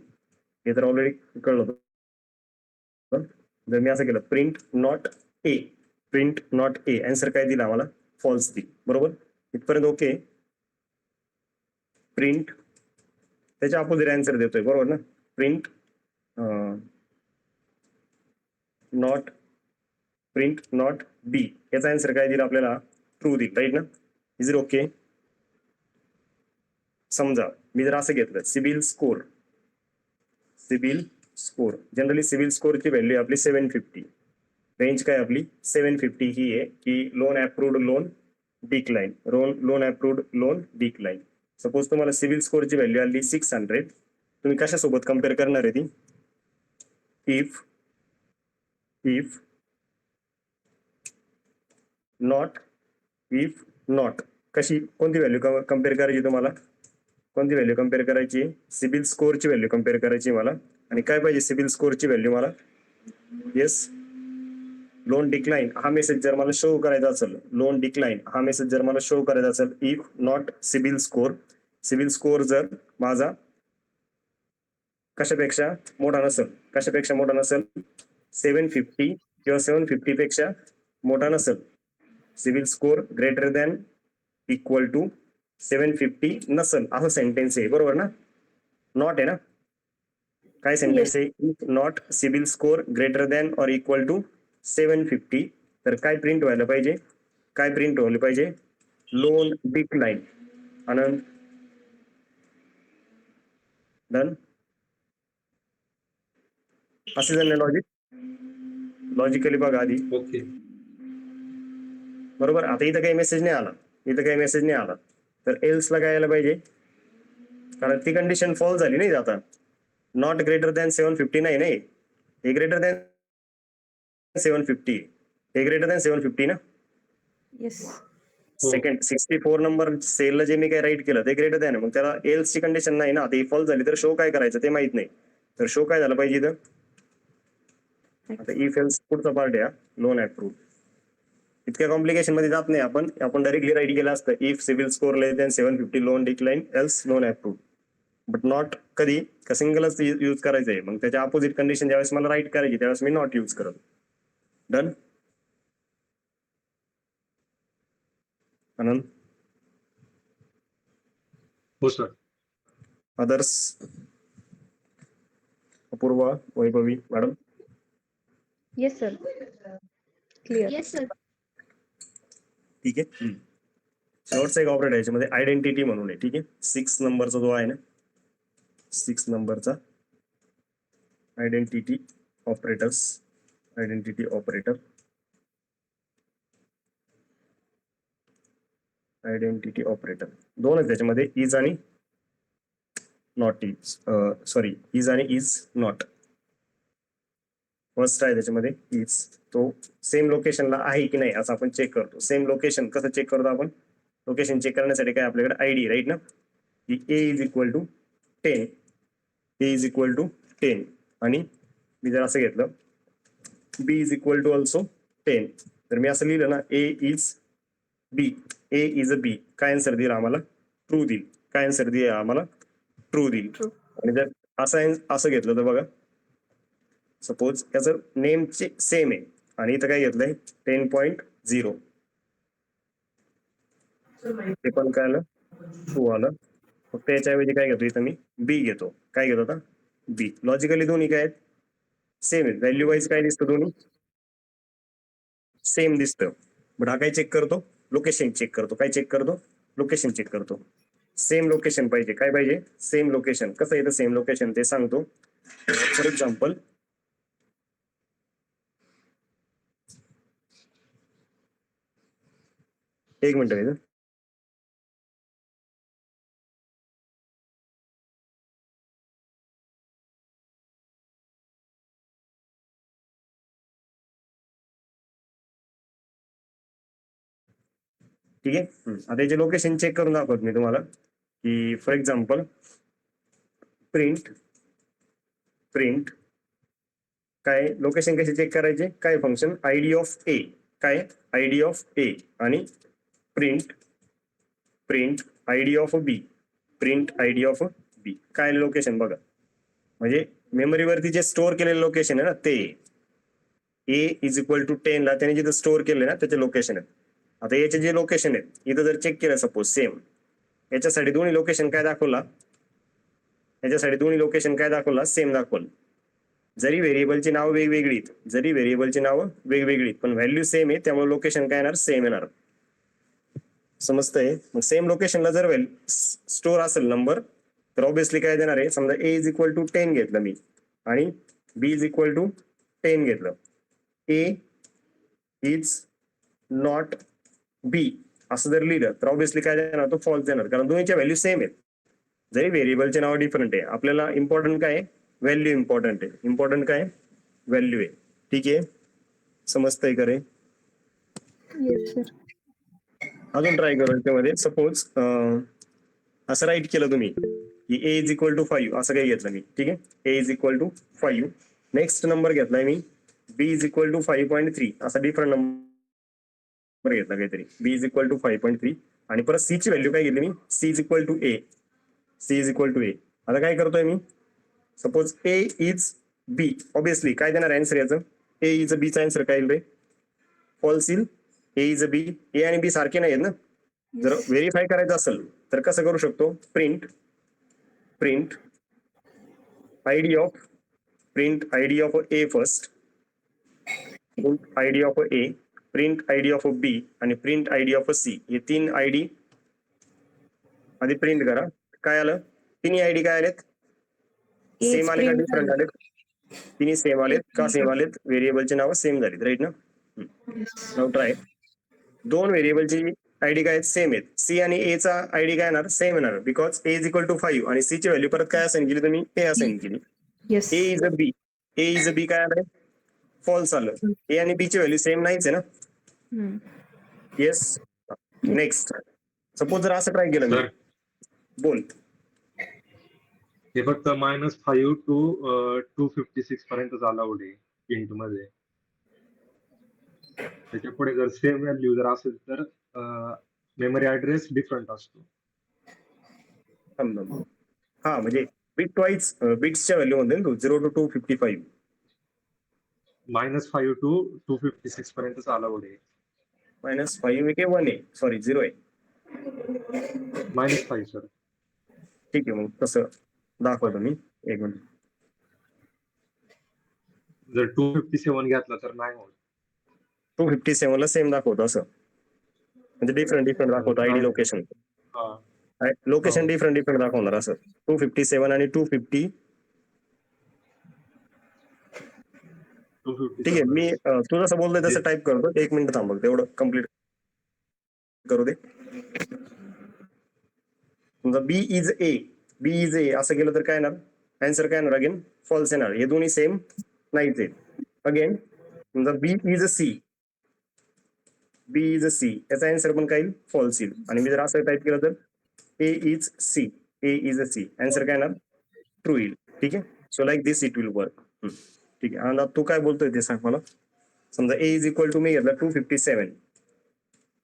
हे तर ऑलरेडी कळलं होतं. जर मी असं केलं print not A, print not A, answer काय दिला आम्हाला? फॉल्स दिली, बरोबर? इथपर्यंत ओके. प्रिंट त्याच्या अपोजिट आन्सर देतोय, बरोबर ना? Print not, print not B, याचा आन्सर काय दिला आपल्याला? ट्रू दिला, राईट ना? Is it okay? समजा मी जर असं घेतलं CIBIL score, CIBIL score, generally CIBIL स्कोरची व्हॅल्यू आपली 750. रेंज काय आपली? 750 ही आहे की loan approved loan decline, loan approved loan decline. Suppose तुम्हाला सिबिल स्कोरची व्हॅल्यू आली 600, तुम्ही कशासोबत कम्पेअर करणार आहे ती? इफ नॉट, इफ नॉट, कशी, कोणती व्हॅल्यू कम्पेअर करायची तुम्हाला? कोणती व्हॅल्यू कम्पेअर करायची? सिबिल स्कोरची व्हॅल्यू कम्पेअर करायची मला. आणि काय पाहिजे सिबिल स्कोरची व्हॅल्यू मला? येस, लोन डिक्लाइन हा मेसेज जर मला शो करायचा असेल, लोन डिक्लाइन हा मेसेज जर मला शो करायचा असेल, if not CIBIL score, CIBIL score जर माझा कशापेक्षा मोठा नसेल, कशापेक्षा मोठा नसेल? 750 किंवा 750 पेक्षा मोठा नसेल, CIBIL score greater than equal to 750 नसेल, असं सेंटेन्स आहे, बरोबर ना? नॉट आहे ना? काय सेंटेन्स आहे? If not CIBIL score greater than or equal to 750, तर काय प्रिंट व्हायला पाहिजे? काय प्रिंट व्हायला पाहिजे? Loan decline. आनंद, डन? असे झालं लॉजिक. लॉजिकली बघा आधी, ओके. बरोबर? आता इथं काही मेसेज नाही आला, इथं काही मेसेज नाही आला, तर एल्सला काय यायला पाहिजे? कारण ती कंडिशन फॉल्स झाली नाही. आता नॉट ग्रेटर दॅन 750 नाही, नाही, हे ग्रेटर दॅन 750, हे ग्रेटर दॅन 750 ना? येस. सेकंड 64 नंबर सेलला जे मी काय राईट केलं ते ग्रेटर दॅन, मग त्याला एल्सची कंडिशन नाही ना. आता ही फॉल्स झाली तर शो काय करायचं ते माहित नाही, तर शो काय झालं पाहिजे इथं? आता इफ एल्स पुढचा पार्ट आहे, लोन अप्रूव्ड. इतक्या कॉम्प्लिकेशन मध्ये जात नाही आपण डायरेक्टली राईट केलं असतं, if CIBIL score less than 750 loan decline else loan approved. But not कधी का सिंगलच यूज करायचं आहे, मग त्याच्या अपोजिट कंडिशन ज्यावेळेस मला राईट करायची त्यावेळेस मी नॉट यूज करत. डन? आनंद, हो सर. Others? Apurva, Vaibhavi madam? Yes sir. Clear. Yes, sir. ठीक आहे. शेवटचा एक ऑपरेटर याच्यामध्ये आयडेंटिटी म्हणून आहे. ठीक आहे, 6 नंबरचा जो आहे ना, 6 नंबरचा identity operators, identity operator, identity operator दोन आहेत त्याच्यामध्ये, इज आणि नॉट इज, सॉरी, इज आणि इज नॉट. फर्स्ट आहे त्याच्यामध्ये इज, तो सेम लोकेशनला आहे की नाही असं आपण चेक करतो. सेम लोकेशन कसं चेक करतो आपण? लोकेशन चेक करण्यासाठी काय आपल्याकडे आयडी, राईट ना? की A is equal to 10, A is equal to 10, आणि मी जर असं घेतलं B is equal to also 10, तर मी असं लिहिलं ना, ए is B, A is a B, काय आन्सर दिला आम्हाला? ट्रू दिल. काय आन्सर दिला आम्हाला? ट्रू दिल. True. आणि जर असं घेतलं तर बघा, सपोज याचं नेमचे सेम आहे आणि इथं काय घेतलंय 10.5 0. ते पण काय आलं, ट्रू आलं. फक्त याच्याऐवजी काय घेतो इथं मी बी घेतो. काय घेतो आता, बी. लॉजिकली दोन्ही काय आहेत, सेम आहेत. व्हॅल्यू वाईज काय दिसतं, दोन्ही सेम दिसतं. बट हा काय चेक करतो, लोकेशन चेक करतो. काय चेक करतो, लोकेशन चेक करतो. सेम लोकेशन पाहिजे. काय पाहिजे, सेम लोकेशन. कसं येतं सेम लोकेशन ते सांगतो. फॉर एक्झाम्पल, एक मिनिट आहे. ठीक आहे. आता याचे लोकेशन चेक करून दाखवतो मी तुम्हाला की फॉर एक्झाम्पल प्रिंट प्रिंट काय लोकेशन कसे चेक करायचे, काय फंक्शन आयडी ऑफ ए, काय आयडी ऑफ ए आणि print print ID of B, print ID of B. काय लोकेशन बघा, म्हणजे मेमरीवरती जे स्टोअर केलेलं लोकेशन आहे ना ते ए इज इक्वल टू 10 ला त्याने जिथं स्टोअर केले ना त्याचे लोकेशन आहेत. आता याचे जे लोकेशन आहेत इथं जर चेक केलं सपोज सेम, याच्यासाठी दोन्ही लोकेशन काय दाखवला, याच्यासाठी दोन्ही लोकेशन काय दाखवला, सेम दाखवलं. जरी व्हेरिएबलची नाव वेगवेगळी आहेत, जरी व्हेरिएबलची नावं वेगवेगळी आहेत, पण व्हॅल्यू सेम आहे, त्यामुळे लोकेशन काय येणार, सेम येणार. समजतंय. मग सेम लोकेशनला जर स्टोअर असेल नंबर तर ऑब्विसली काय देणार आहे, समजा ए इज इक्वल टू 10 घेतलं मी आणि बी इज इक्वल टू 10 घेतलं, ए इज नॉट बी असं जर लिहिलं तर ऑब्विसली काय देणार, तो फॉल्स देणार, कारण दोन्हीच्या व्हॅल्यू सेम आहेत. जरी व्हेरिएबलचे नाव डिफरंट आहे, आपल्याला इम्पॉर्टंट काय, व्हॅल्यू इम्पॉर्टंट आहे. इम्पॉर्टंट काय, व्हॅल्यू आहे. ठीक आहे, समजतंय का रे. Yes sir. अजून ट्राय करू त्यामध्ये. सपोज असं राईट केलं तुम्ही की ए इज इक्वल टू 5 असं काही घेतलं मी. ठीक आहे, A is equal to 5. Next number घेतलाय मी बी इज इक्वल टू 5.3 असा डिफरंट नंबर घेतला काहीतरी, बी इज इक्वल टू 5.3 आणि परत सी ची व्हॅल्यू काय घेतली मी, C is equal to A, C is equal to A. आता काय करतोय मी, suppose A is B, obviously काय देणार आन्सर याचं, ए इज अ बीचा आन्सर काय येईल रे, फॉल्स येईल. ए इज अ बी, ए आणि बी सारखे नाही आहेत ना. जर व्हेरीफाय करायचं असेल तर कसं करू शकतो, print print ID of, print ID of A first, print ID of A, print ID of B आणि प्रिंट आयडी ऑफ सी. हे 3 आयडी आधी प्रिंट करा. काय आलं, तिन्ही आयडी काय आलेत, सेम आले का डिफरंट आलेत, तिन्ही सेम आलेत का, सेम आलेत, व्हेरिएबलचे नाव सेम झालीत, राईट ना. नाव ट्राय, दोन व्हेरिएबलची आयडी काय सेम आहेत, सी आणि ए चा आयडी काय येणार, सेम येणार, because a is equal to 5 आणि सी ची व्हॅल्यू परत काय असाइन केली तुम्ही, ए असाइन केली. Yes. A is a B, A is a B काय आलंय, फॉल्स आलं. ए आणि बी ची व्हॅल्यू सेम नाहीच आहे ना. येस. नेक्स्ट, सपोज जर असं ट्राय केलं मी, सर बोल. हे फक्त -5 to 256 पर्यंत अलाउड आहे इंट मध्ये. त्याच्या पुढे जर सेम व्हॅल्यू जर असेल तर मेमरी ऍड्रेस डिफरंट असतो. हा म्हणजे बिट वाईज बिट्सच्या व्हॅल्यू मध्ये 0 to 255. -5 to 256 पर्यंत अलाउड आहे. -5 आहे की 1 आहे, सॉरी 0 आहे. -5 सर. ठीक आहे, मग तसं दाखवतो मी, एक मिनिट. जर 257 घेतला तर नाही होत. 257 ला सेम दाखवतो असं, म्हणजे डिफरंट डिफरंट दाखवतो ID location, location different different दाखवणार असं. 257 आणि 250. ठीक आहे, मी तू जसं बोलतोय तसं टाईप करतो, 1 मिनिट थांब, तेवढं कम्प्लीट करू दे. समजा B is a, B is a असं केलं तर काय येणार, आन्सर काय येणार, अगेन फॉल्स येणार. हे दोन्ही सेम नाहीच आहेत. अगेन समजा B is a C, B is a C याचा आन्सर पण काही फॉल्स येईल. आणि मी जर असं टाईप केलं तर A is C, A is a C, answer काय येणार, ट्रू येईल. ठीक आहे, so like this it will work. ठीक आहे, आणि तू काय बोलतोय ते सांग मला. समजा ए इज इक्वल टू मी घेतला 257,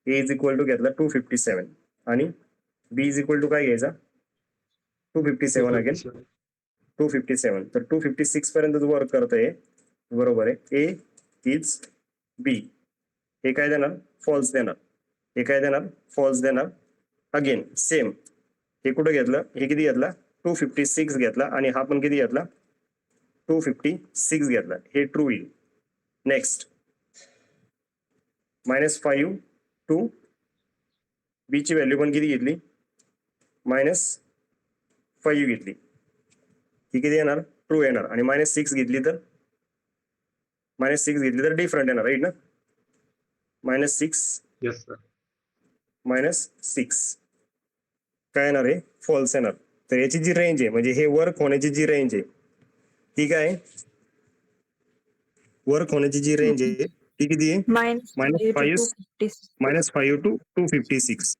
ए इज इक्वल टू घेतला 257 आणि बी इज इक्वल टू काय घ्यायचा, 257 अगेन 257. तर 256 पर्यंत वर्क करतंय, बरोबर आहे. ए इज बी, हे काय देणार, फॉल्स देणार. हे काय देणार, फॉल्स देणार. अगेन सेम, हे कुठं घेतलं, हे किती घेतला, 256 घेतला, आणि हा पण किती घेतला, 256 घेतला. हे ट्रू येईल. नेक्स्ट -5 टू बी ची व्हॅल्यू पण किती घेतली, -5 घेतली. ही किती येणार, ट्रू येणार. आणि -6 घेतली तर डिफरंट येणार, राईट ना. -6 येस सर. -6 काय येणार आहे, फॉल्स येणार. तर याची जी रेंज आहे, म्हणजे हे वर्क होण्याची जी रेंज आहे ती काय, वर्क होण्याची जी रेंज आहे ती किती आहे, -5 टू 256.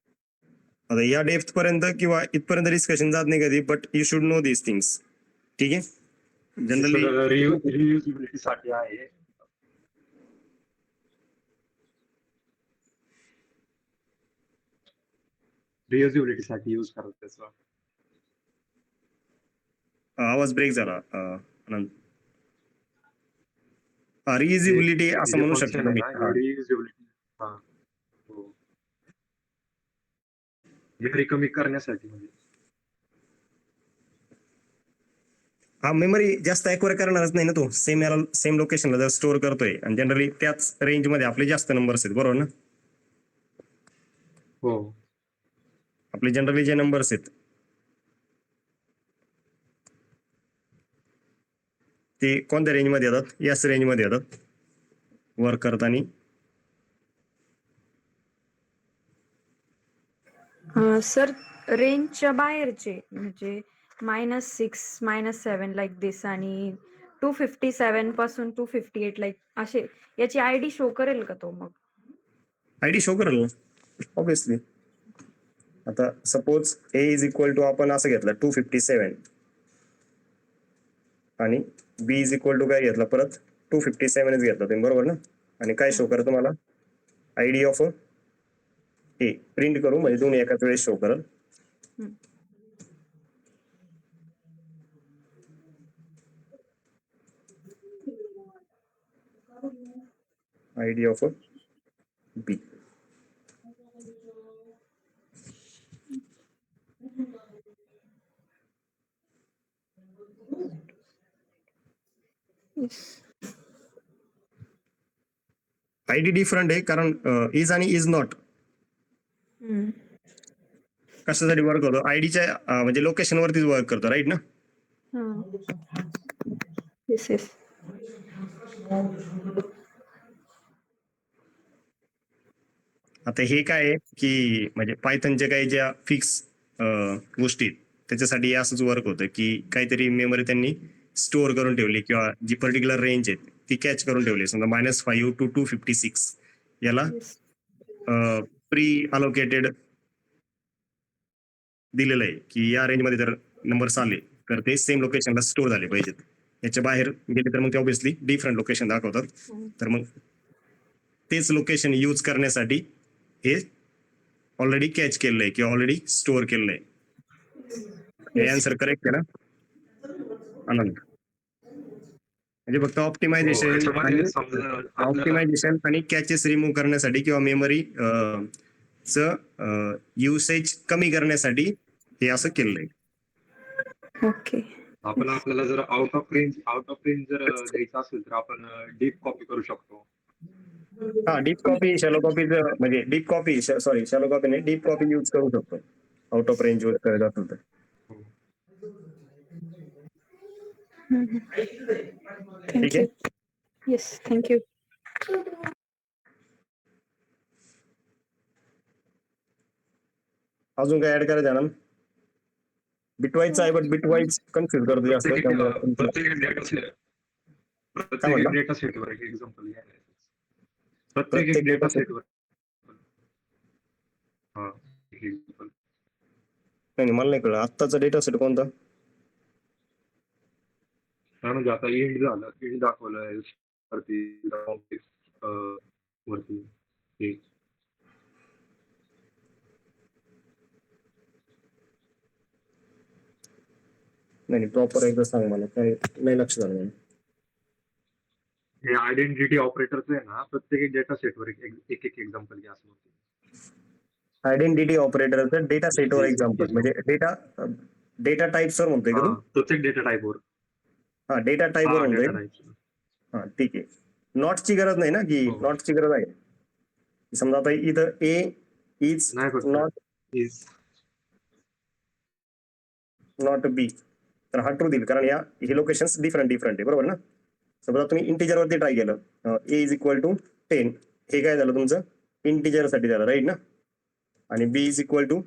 आता या डेप्थ पर्यंत किंवा इथपर्यंत डिस्कशन जात नाही कधी, but you should know this things. ठीक आहे. जनरली रियुजिबिलिटी साठी आहे. रियुजिबिलिटी साठी यूज करतात त्याचा. आवाज ब्रेक झाला आनंद. रियुजिबिलिटी असं म्हणू शकतो तुम्ही. रियुजिबिलिटी. हा हो. मेमरी कमी करण्यासाठी म्हणजे. हा, मेमरी जास्त ऍक्वायर करणारच नाही ना तो. सेम लोकेशनला जर स्टोअर करतोय, आणि जनरली त्याच रेंज मध्ये आपले जास्त नंबर्स आहेत, बरोबर ना. हो. आपले जनरली जे नंबर्स आहेत ते कोणत्या रेंज मध्ये येतात, याच रेंज मध्ये येतात वर्क करताना. सर रेंजच्या बाहेरचे म्हणजे -6 -7 लाईक दिस, आणि 257 पासून 258 लाईक असे, याची आयडी शो करेल का तो मग? आयडी शो करेल ना, ऑब्विसली. आता suppose A is equal to आपण असं घेतलं 257, आणि बी इज इक्वल टू काय घेतला, परत 257च घेतला तुम्ही, बरोबर ना. आणि काय शो करतो मला, आयडी ऑफ ए प्रिंट करू, म्हणजे दोन्ही एकाच वेळेस शो करेल. ID of b. ID different आहे, कारण इज आणि इज नॉट कशासाठी वर्क करतो, आयडीच्या म्हणजे लोकेशन वरतीच वर्क करतो, राईट ना. Yes yes. आता हे काय आहे की, म्हणजे पायथनच्या काही ज्या फिक्स गोष्टी आहेत, त्याच्यासाठी असंच वर्क होतं की काहीतरी मेमरी त्यांनी स्टोअर करून ठेवली, किंवा जी पर्टिक्युलर रेंज आहे ती कॅच करून ठेवली. समजा -5 टू 256 याला प्री अलोकेटेड दिलेलं आहे की या रेंजमध्ये जर नंबर्स आले तर ते सेम लोकेशनला स्टोअर झाले पाहिजेत. याच्या बाहेर गेले तर मग ते ऑब्व्हियसली डिफरंट लोकेशन दाखवतात. तर मग तेच लोकेशन यूज करण्यासाठी हे ऑलरेडी कॅच केलेलं आहे किंवा ऑलरेडी स्टोअर केलेलं आहे. हे आन्सर करेक्ट आहे ना आनंद? म्हणजे फक्त ऑप्टिमायझेशन आणि कॅचेस रिमूव्ह करण्यासाठी किंवा मेमरी युसेज कमी करण्यासाठी हे असं केलेलं आहे. ओके. आपल्याला जर आउट ऑफ रेंज जर द्यायचं असेल तर आपण डीप कॉपी करू शकतो. हा, डीप कॉपी शॅलो कॉपी, म्हणजे डीप कॉपी शॅलो कॉपी नाही, डीप कॉपी यूज करू शकतो आउट ऑफ रेंज यूज करायचं असेल तर. ठीक थँक्यू. आहे. Yes, thank you. अजून काय ऍड करायचं आनंद? बिटवाईजचा आहे, बट बिटवाईज कन्फ्युज करतो जास्त. प्रत्येक डेटा सेटवर एक एक्झाम्पल घ्या. प्रत्येक डेटा सेटवर नाही, मला नाही कळलं आत्ताचा डेटा सेट कोणता. म्हणजे आता इंड झालं, इंड दाखवलं वरती वरती. नाही प्रॉपर एकदा सांग मला, काय नाही लक्षात आलं. हे आयडेंटिटी ऑपरेटरचं आहे ना, प्रत्येक डेटा सेटवर एक एक एक्झाम्पल घ्या असं म्हणतो. आयडेंटिटी ऑपरेटरचं डेटा सेटवर Yes, एक्झाम्पल yes. म्हणजे डेटा टाईप्सवर म्हणतोय का तू? प्रत्येक डेटा टाईपवर. हा डेटा टाईपवर म्हणतोय. Data type. हा ठीक आहे. नॉटची गरज नाही ना की हो. नॉटची गरज आहे. समजा आता इथं ए इज नाही फक्त नॉट is नॉट बी, तर हा ट्रू देईल कारण हे लोकेशन्स डिफरंट आहे बरोबर ना. समजा तुम्ही इंटिजर वरती ट्राय केलं, ए इज इक्वल टू 10, हे काय झालं तुमचं इंटिजर साठी झालं राईट ना. आणि बी इज इक्वल टू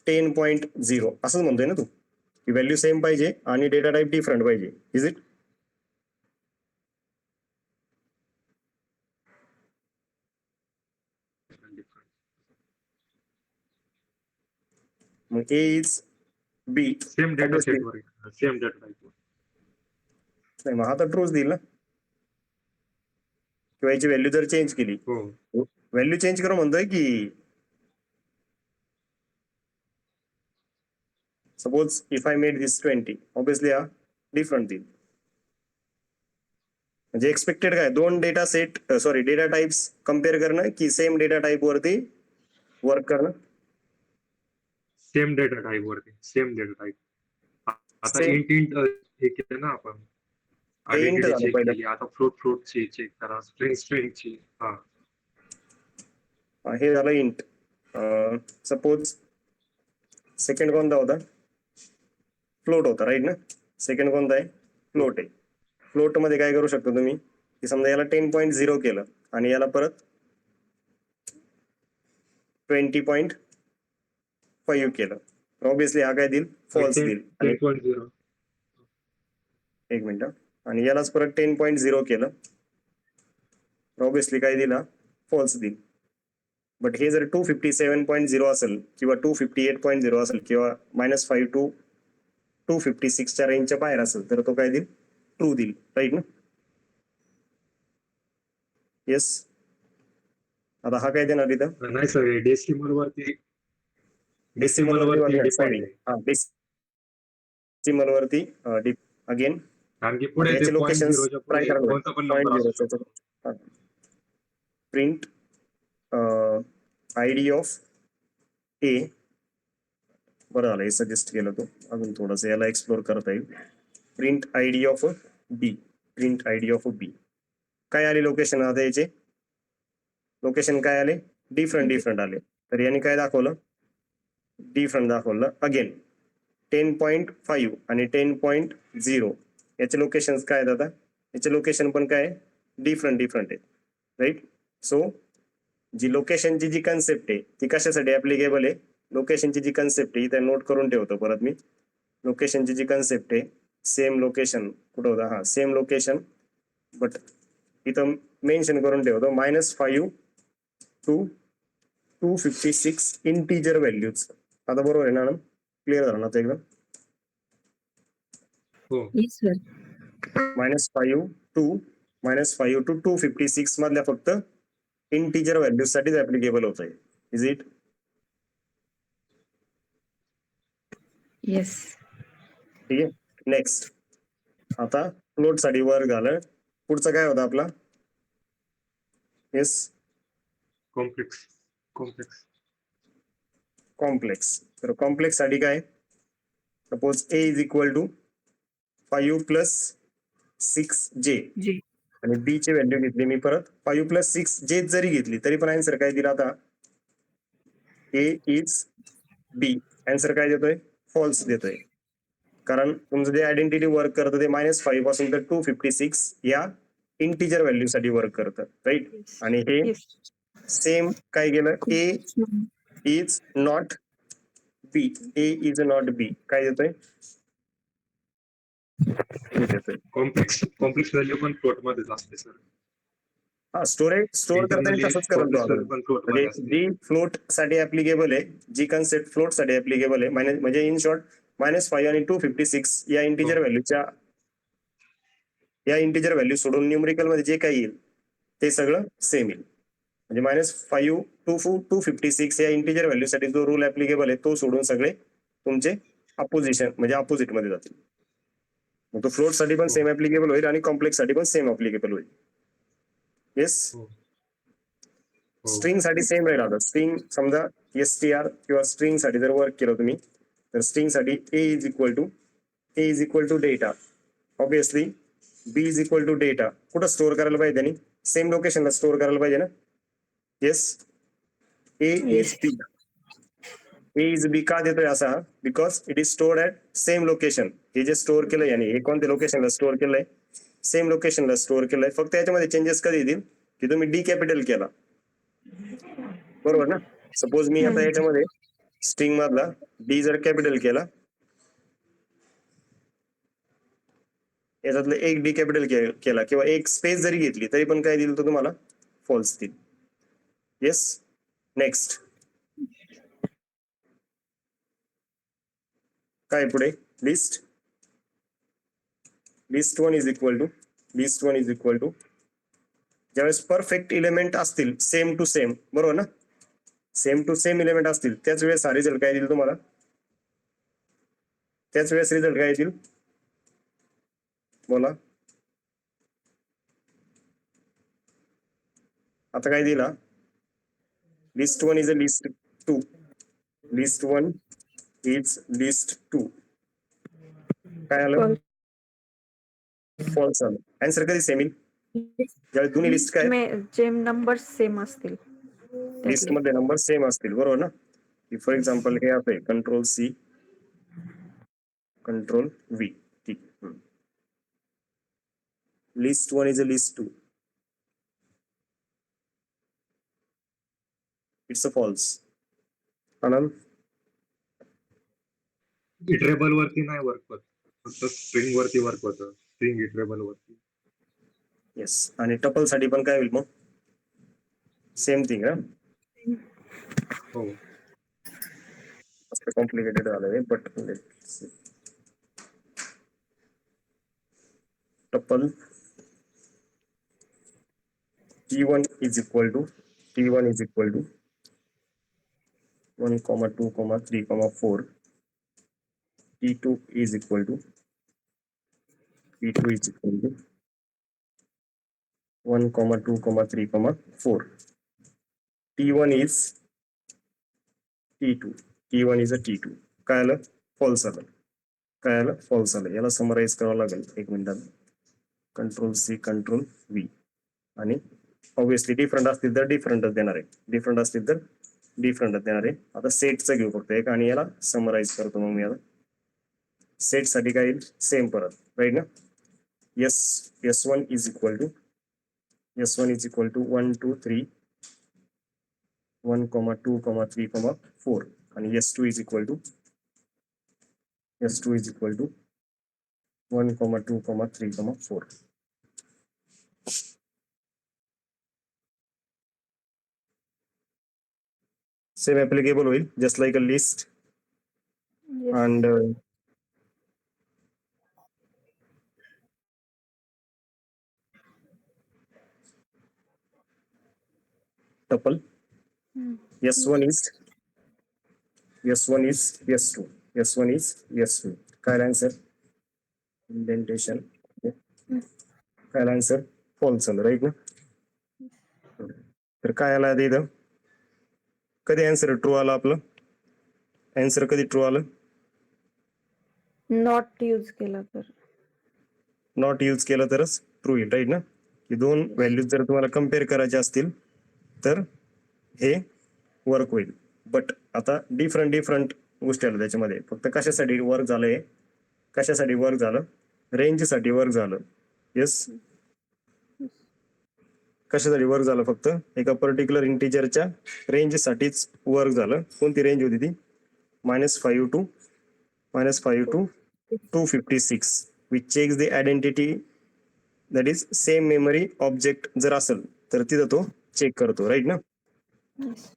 10.0 असंच म्हणतोय ना तू की व्हॅल्यू सेम पाहिजे आणि डेटा टाईप डिफरंट पाहिजे. Is it? different. मग A is B same data Obviously. सेटवर आहे. सेम डेटा टाईपवर. नाही, मग हा तर ट्रूच देईल ना. किंवा याची व्हॅल्यू जर चेंज केली, हो. व्हॅल्यू चेंज करून म्हणतोय की suppose if I made this 20, obviously हा डिफरंट देईल. म्हणजे एक्सपेक्टेड काय, दोन data set data types compare करणं की सेम डेटा टाइप वरती वर्क करणं. सेम डेटा टाईप वरती. Same data type. आता Same. इंट हे केलं ना आपण. हे int आयडेंटिटी झालं चेक पहिलं. केली. आता फ्लोटची चेक करा. स्ट्रिंगची. हे झालं इंट. सपोज सेकंड कोणता होता? फ्लोट होता राईट ना. सेकंड कोणता आहे? फ्लोट आहे. फ्लोट मध्ये काय करू शकतो तुम्ही की समजा याला 10.0 केलं आणि याला परत 20.5 केलं, ऑब्विसली हा काय देईल? फॉल्स देईल. आणि 10.0. एक मिनिट, आणि यालाच परत 10.0 केलं, ऑब्विसली काय दिला? फॉल्स देईल. बट हे जर 257.0 असेल किंवा 258.0 असेल किंवा -5 to 256 रेंजच्या बाहेर असेल तर तो काय देईल? ट्रू देईल राईट ना. येस. आता हा काय देणार इथं? नाही सर, डेसिमल वरती डेसिमल वरती सॉरी, डिपेंड आहे. हा डेसिमल वरती अगेन कारण की पुढे याचे ते पॉईंट लोकेशन्स झिरोच्या ट्राय पुढे करा. कोणता पण नंबर असू 0.0 शकतो. प्रिंट आयडी ऑफ ए. बरं झालं हे सजेस्ट केलं तू, अजून थोडंसं याला एक्सप्लोर करता येईल. Print ID of B. Print ID of B काय आले लोकेशन? आता याचे लोकेशन काय आले? डिफरंट आले. तर याने काय दाखवलं? डिफरंट दाखवलं. अगेन 10.5 आणि 10.0 याचे लोकेशन काय आहेत? आता याचे लोकेशन पण काय डिफरंट आहेत राईट. सो जी लोकेशनची जी कन्सेप्ट आहे ती कशासाठी ऍप्लिकेबल आहे? लोकेशनची जी कन्सेप्ट आहे इथे नोट करून ठेवतो परत मी. लोकेशनची जी कन्सेप्ट आहे, सेम लोकेशन कुठं होता? हा सेम लोकेशन, बट इथं मेन्शन करून ठेवतो -5 to 256 इंटिजर व्हॅल्यूज. आता बरोबर आहे ना? क्लिअर झालं ना आता एकदम? हो. Yes sir. -5 to 256 मधल्या फक्त इंटिजर व्हॅल्यूज साठीच ऍप्लिकेबल होत आहे. Is it? येस. ठीक आहे. नेक्स्ट, आता फ्लोट साठी वर्क झालं. पुढचं काय होतं आपला? Yes, complex. तर कॉम्प्लेक्स साठी काय? Suppose A is equal to 5 + 6j जी. आणि बी ची व्हॅल्यू घेतली मी परत 5 + 6j जरी घेतली तरी पण आन्सर काय दिला? आता ए इज बी, आन्सर काय देतोय? फॉल्स देतोय. कारण तुमचं जे आयडेंटिटी वर्क करतं ते -5 पासून तर 256 या इंटिजर व्हॅल्यू साठी वर्क करतं राईट. आणि हे येस. सेम काय केलं? A is not B. A is not B काय देतोय? कॉम्प्लेक्स व्हॅल्यू पण फ्लोट मध्येच असते सर. हा स्टोर करताना Internally तसंच करतो complex आपण. value पण फ्लोट म्हणजे मध्ये असते. जी फ्लोट साठी ऍप्लिकेबल आहे, जी कन्सेप्ट फ्लोट साठी ऍप्लिकेबल आहे, म्हणजे इन शॉर्ट -5 आणि 256 या इंटिजर हो. व्हॅल्यूच्या या इंटिजर व्हॅल्यू सोडून न्यूमरिकल मध्ये जे काही येईल ते सगळं सेम येईल. म्हणजे -5 to 256 या इंटिजर व्हॅल्यू साठी जो रूल ऍप्लिकेबल आहे तो सोडून सगळे तुमचे अपोजिशन म्हणजे अपोजिट मध्ये जातील. मग तो फ्लोट साठी पण हो. सेम ऍप्लिकेबल होईल आणि कॉम्प्लेक्स साठी पण सेम ऍप्लिकेबल होईल. येस. हो. हो. स्ट्रिंग साठी सेम राहील. आता स्ट्रिंग समजा str किंवा स्ट्रिंग साठी जर वर्क केलं तुम्ही तर स्ट्रिंग साठी a is equal to data. Obviously b is equal to data कुठं स्टोअर करायला पाहिजे त्यांनी सेम लोकेशनला स्टोअर करायला पाहिजे ना. Yes. a is b. a is b का देतोय असा because it is stored at same location. हे जे स्टोअर केलंय आणि हे कोणत्या लोकेशनला स्टोअर केलंय सेम लोकेशनला स्टोअर केलंय. फक्त याच्यामध्ये चेंजेस कधी येतील की तुम्ही डी कॅपिटल केला बरोबर ना. सपोज मी आता याच्यामध्ये स्ट्रिंग मधला डी जर कॅपिटल केला याच्यातलं एक डी कॅपिटल केला किंवा एक स्पेस जरी घेतली तरी पण काय दिलं तर तुम्हाला फॉल्स देईल. येस. नेक्स्ट काय पुढे list one is equal to ज्यावेळेस परफेक्ट इलेमेंट असतील सेम टू सेम बरोबर ना सेम टू सेम इलेमेंट असतील त्याच वेळेस हा रिझल्ट काय देईल तुम्हाला त्याच वेळेस रिझल्ट काय येतील बोला. आता काय दिला list one is a list two. List one is list two काय आलं फॉल्स आलं. आन्सर कधी सेम येईल ज्यावेळेस दोन्ही लिस्ट काय जे नंबर सेम असतील लिस्ट त्यातले. मध्ये नंबर सेम असतील बरोबर ना. फॉर एक्झाम्पल हे असं आहे कंट्रोल सी कंट्रोल व्ही. ठीक. List one is a list two it's a false. Anand iterable वरती नाही वर्क होत फक्त स्ट्रिंग वरती वर्क होतं स्ट्रिंग इटरेबल वरती. येस. आणि टपल साठी पण काय होईल मग सेम थिंग. हो. कॉम्प्लिकेटेड झालंय but tuple t1 is equal to 1, 2, 3, 4. t2 is equal to 1, 2, 3, 4. t1 is t2. t1 is a t2. काय आलं फॉल्स आलं. काय आलं फॉल्स आलं. याला समराईज करावं लागेल एक मिनिटात. कंट्रोल सी कंट्रोल व्ही आणि ऑब्विसली डिफरंट असतील तर डिफरंटच देणार आहे. डिफरंट असतील तर डिफरंटच देणार आहे. आता सेटचं घेऊ फक्त एक आणि याला समराईज करतो मग मी आता. सेट साठी काय येईल सेम परत राईट ना. S1 is equal to 1, 2, 3 1, 2, 3, 4 आणि S2 is equal to 1, 2, 3, 4. Same applicable will just like a list Yes. and tuple. Hmm. S1 is S2. S1 is S2. काय आन्सर इंडेंटेशन काय आन्सर फॉल्स आलं right ना. तर काय आला आता इथं कधी आन्सर ट्रू आला आपलं आन्सर कधी ट्रू आलं नॉट यूज केला तर. नॉट यूज केलं तरच ट्रू येईल राईट ना. की दोन व्हॅल्यूज जर तुम्हाला कम्पेअर करायचे असतील तर हे वर्क होईल. बट आता डिफरंट गोष्टी आल्या त्याच्यामध्ये. फक्त कशासाठी वर्क झालंय कशासाठी वर्क झालं रेंजसाठी वर्क झालं. येस. कशासाठी वर्क झालं फक्त एका पर्टिक्युलर इंटिजरच्या रेंजसाठीच वर्क झालं. कोणती रेंज होती ती -5 to 256 which checks the identity that is same memory object जर असेल तर तिथं तो चेक करतो राईट ना. Yes.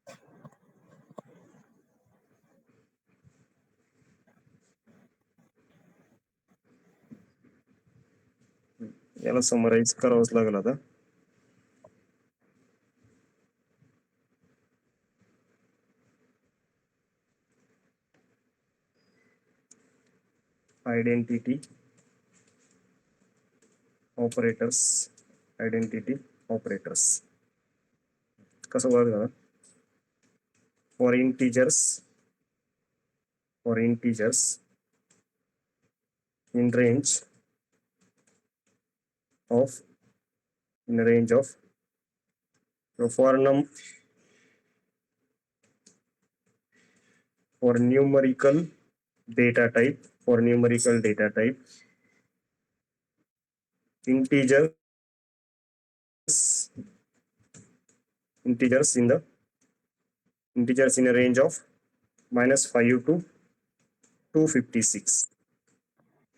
याला समराईज करावंच लागेल आता. आयडेंटिटी ऑपरेटर्स, आयडेंटिटी ऑपरेटर्स कसं वर्क झालं for integers in range of so for numerical data type integers integers in a range of -5 to 256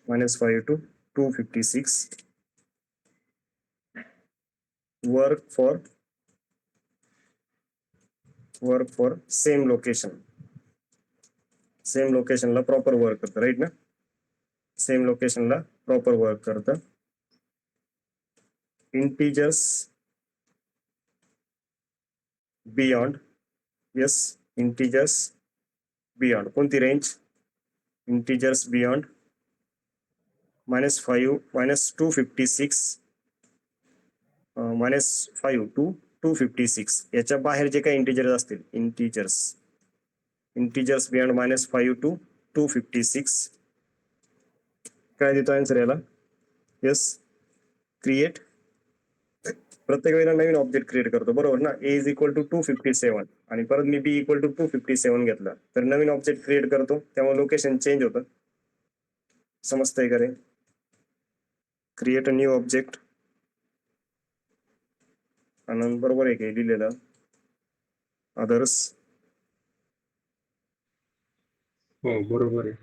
-5 to 256 work for same location ला proper work करतं right ना same location ला proper work करतं integers beyond कोणती range integers beyond -5 -256 -5 to 256 याच्या बाहेर जे काही इंटिजर्स असतील इंटिजर्स बियॉन्ड -5 to 256 काय देतो आन्सर याला यस क्रिएट प्रत्येक वेळेला नवीन ऑब्जेक्ट क्रिएट करतो बरोबर ना a इज इक्वल टू 257 आणि परत मी b इक्वल टू 257 घेतला तर नवीन ऑब्जेक्ट क्रिएट करतो त्यामुळे लोकेशन चेंज होतं समजतंय का रे क्रिएट अ न्यू ऑब्जेक्ट आणि बरोबर आहे की लिहिलेलं अदर्स हो बरोबर आहे.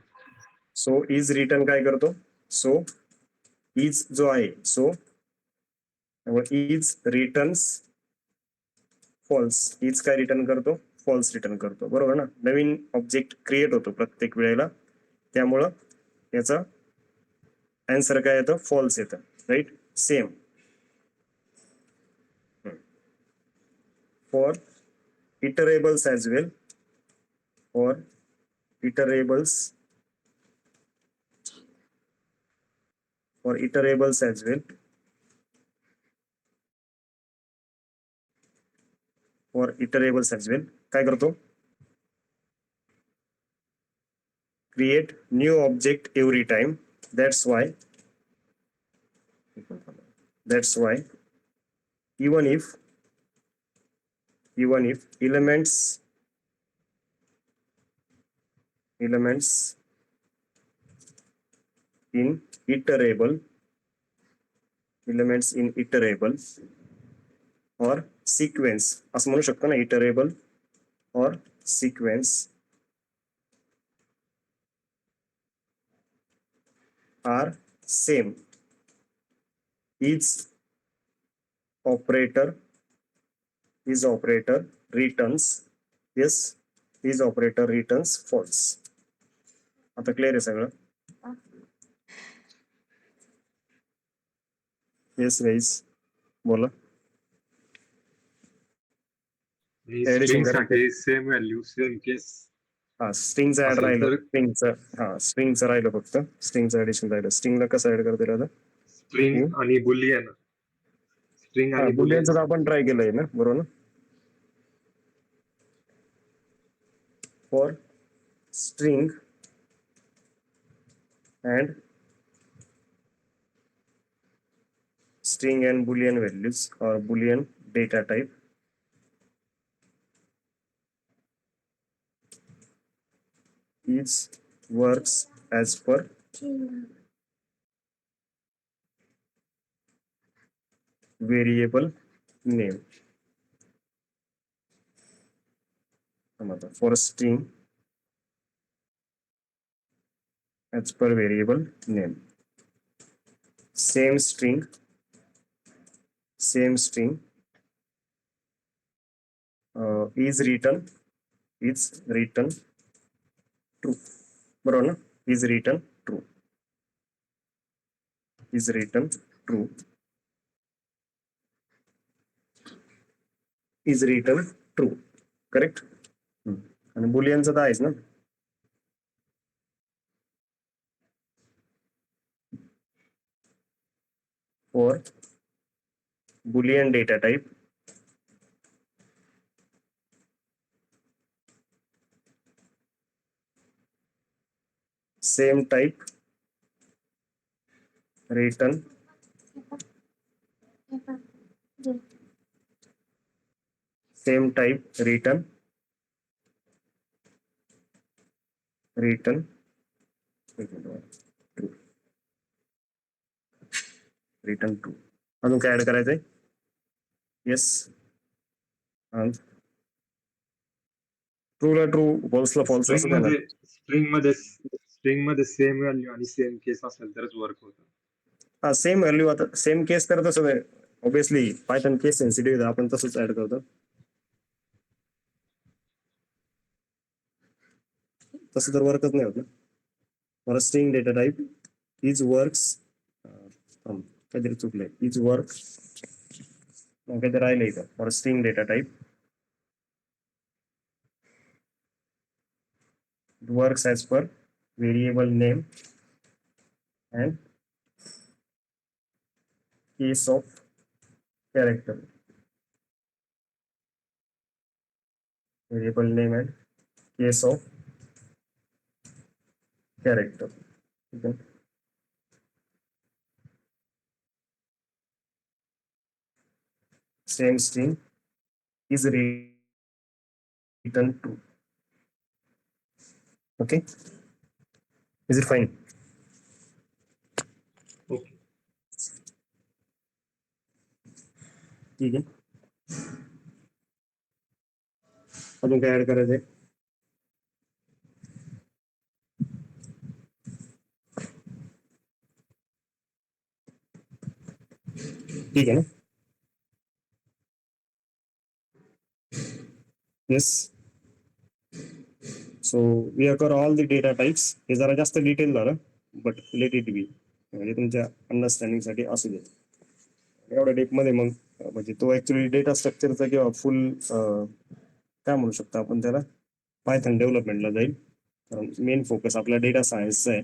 सो इज रिटर्न काय करतो सो इज जो आहे so is returns false is काय रिटर्न करतो फॉल्स रिटर्न करतो बरोबर ना नवीन ऑब्जेक्ट क्रिएट होतो प्रत्येक वेळेला त्यामुळं याचा आन्सर काय येतं फॉल्स येतं right same for iterables as well for iterables as well काय करतो create new object every time that's why even if elements in iterable or sequence असं म्हणू शकतो ना iterable or sequence are same is operator returns false आता clear आहे सगळं yes guys बोला Addition स्ट्रिंग करा. साठी सेम व्हॅल्यू सेम केस हा स्ट्रिंगचं ऍड असेल राहिलं तर- स्ट्रिंगचं राहिलं फक्त स्ट्रिंगचं ऍडिशन राहिलं स्ट्रिंगला कसं ऍड करता येईल आता स्ट्रिंग आणि बुलियन स्ट्रिंग आणि बुलियन बुलियनचं आपण ट्राय केलंय ना बरोबर ना for string and boolean values or boolean data type is works as per variable name for a string as per variable name same string is written true बरोबर ना is written true correct आणि बुलियनचं तर आहेच ना for Boolean data type same type return same type return true. Return true. अजून काय add करायचंय? Yes, true ला ट्रू, फॉल्स ला फॉल्स असं देणार. स्ट्रिंग मध्ये सेम व्हॅल्यू आणि सेम केस असेल तरच वर्क होतं. हा सेम व्हॅल्यू, आता सेम केस तर तसं ऑब्विसली पायथन केस सेन्सिटिव्ह आहे, आपण तसंच ऍड करतो. तसं तर वर्कच नाही होत ना. For string data type is works, काहीतरी चुकलंय, इज वर्क काहीतरी राहिलं इथं. For string data type works as per variable name and case of character. Variable name and case of character. ठीक आहे. Same string is written true. Okay, is it fine? Okay. ठीक आहे. अजून काय add करायचंय? ठीक आहे ना. Yes. So we have covered all the data types. हे जरा जास्त डिटेल झालं, बट लेट इट बी, म्हणजे तुमच्या अंडरस्टँडिंग साठी असू दे. एवढ्या डेप मध्ये मग म्हणजे तो ऍक्च्युअली डेटा स्ट्रक्चरचा किंवा फुल काय म्हणू शकतो आपण त्याला, पायथन डेव्हलपमेंटला जाईल. कारण मेन फोकस आपला डेटा सायन्सचा आहे.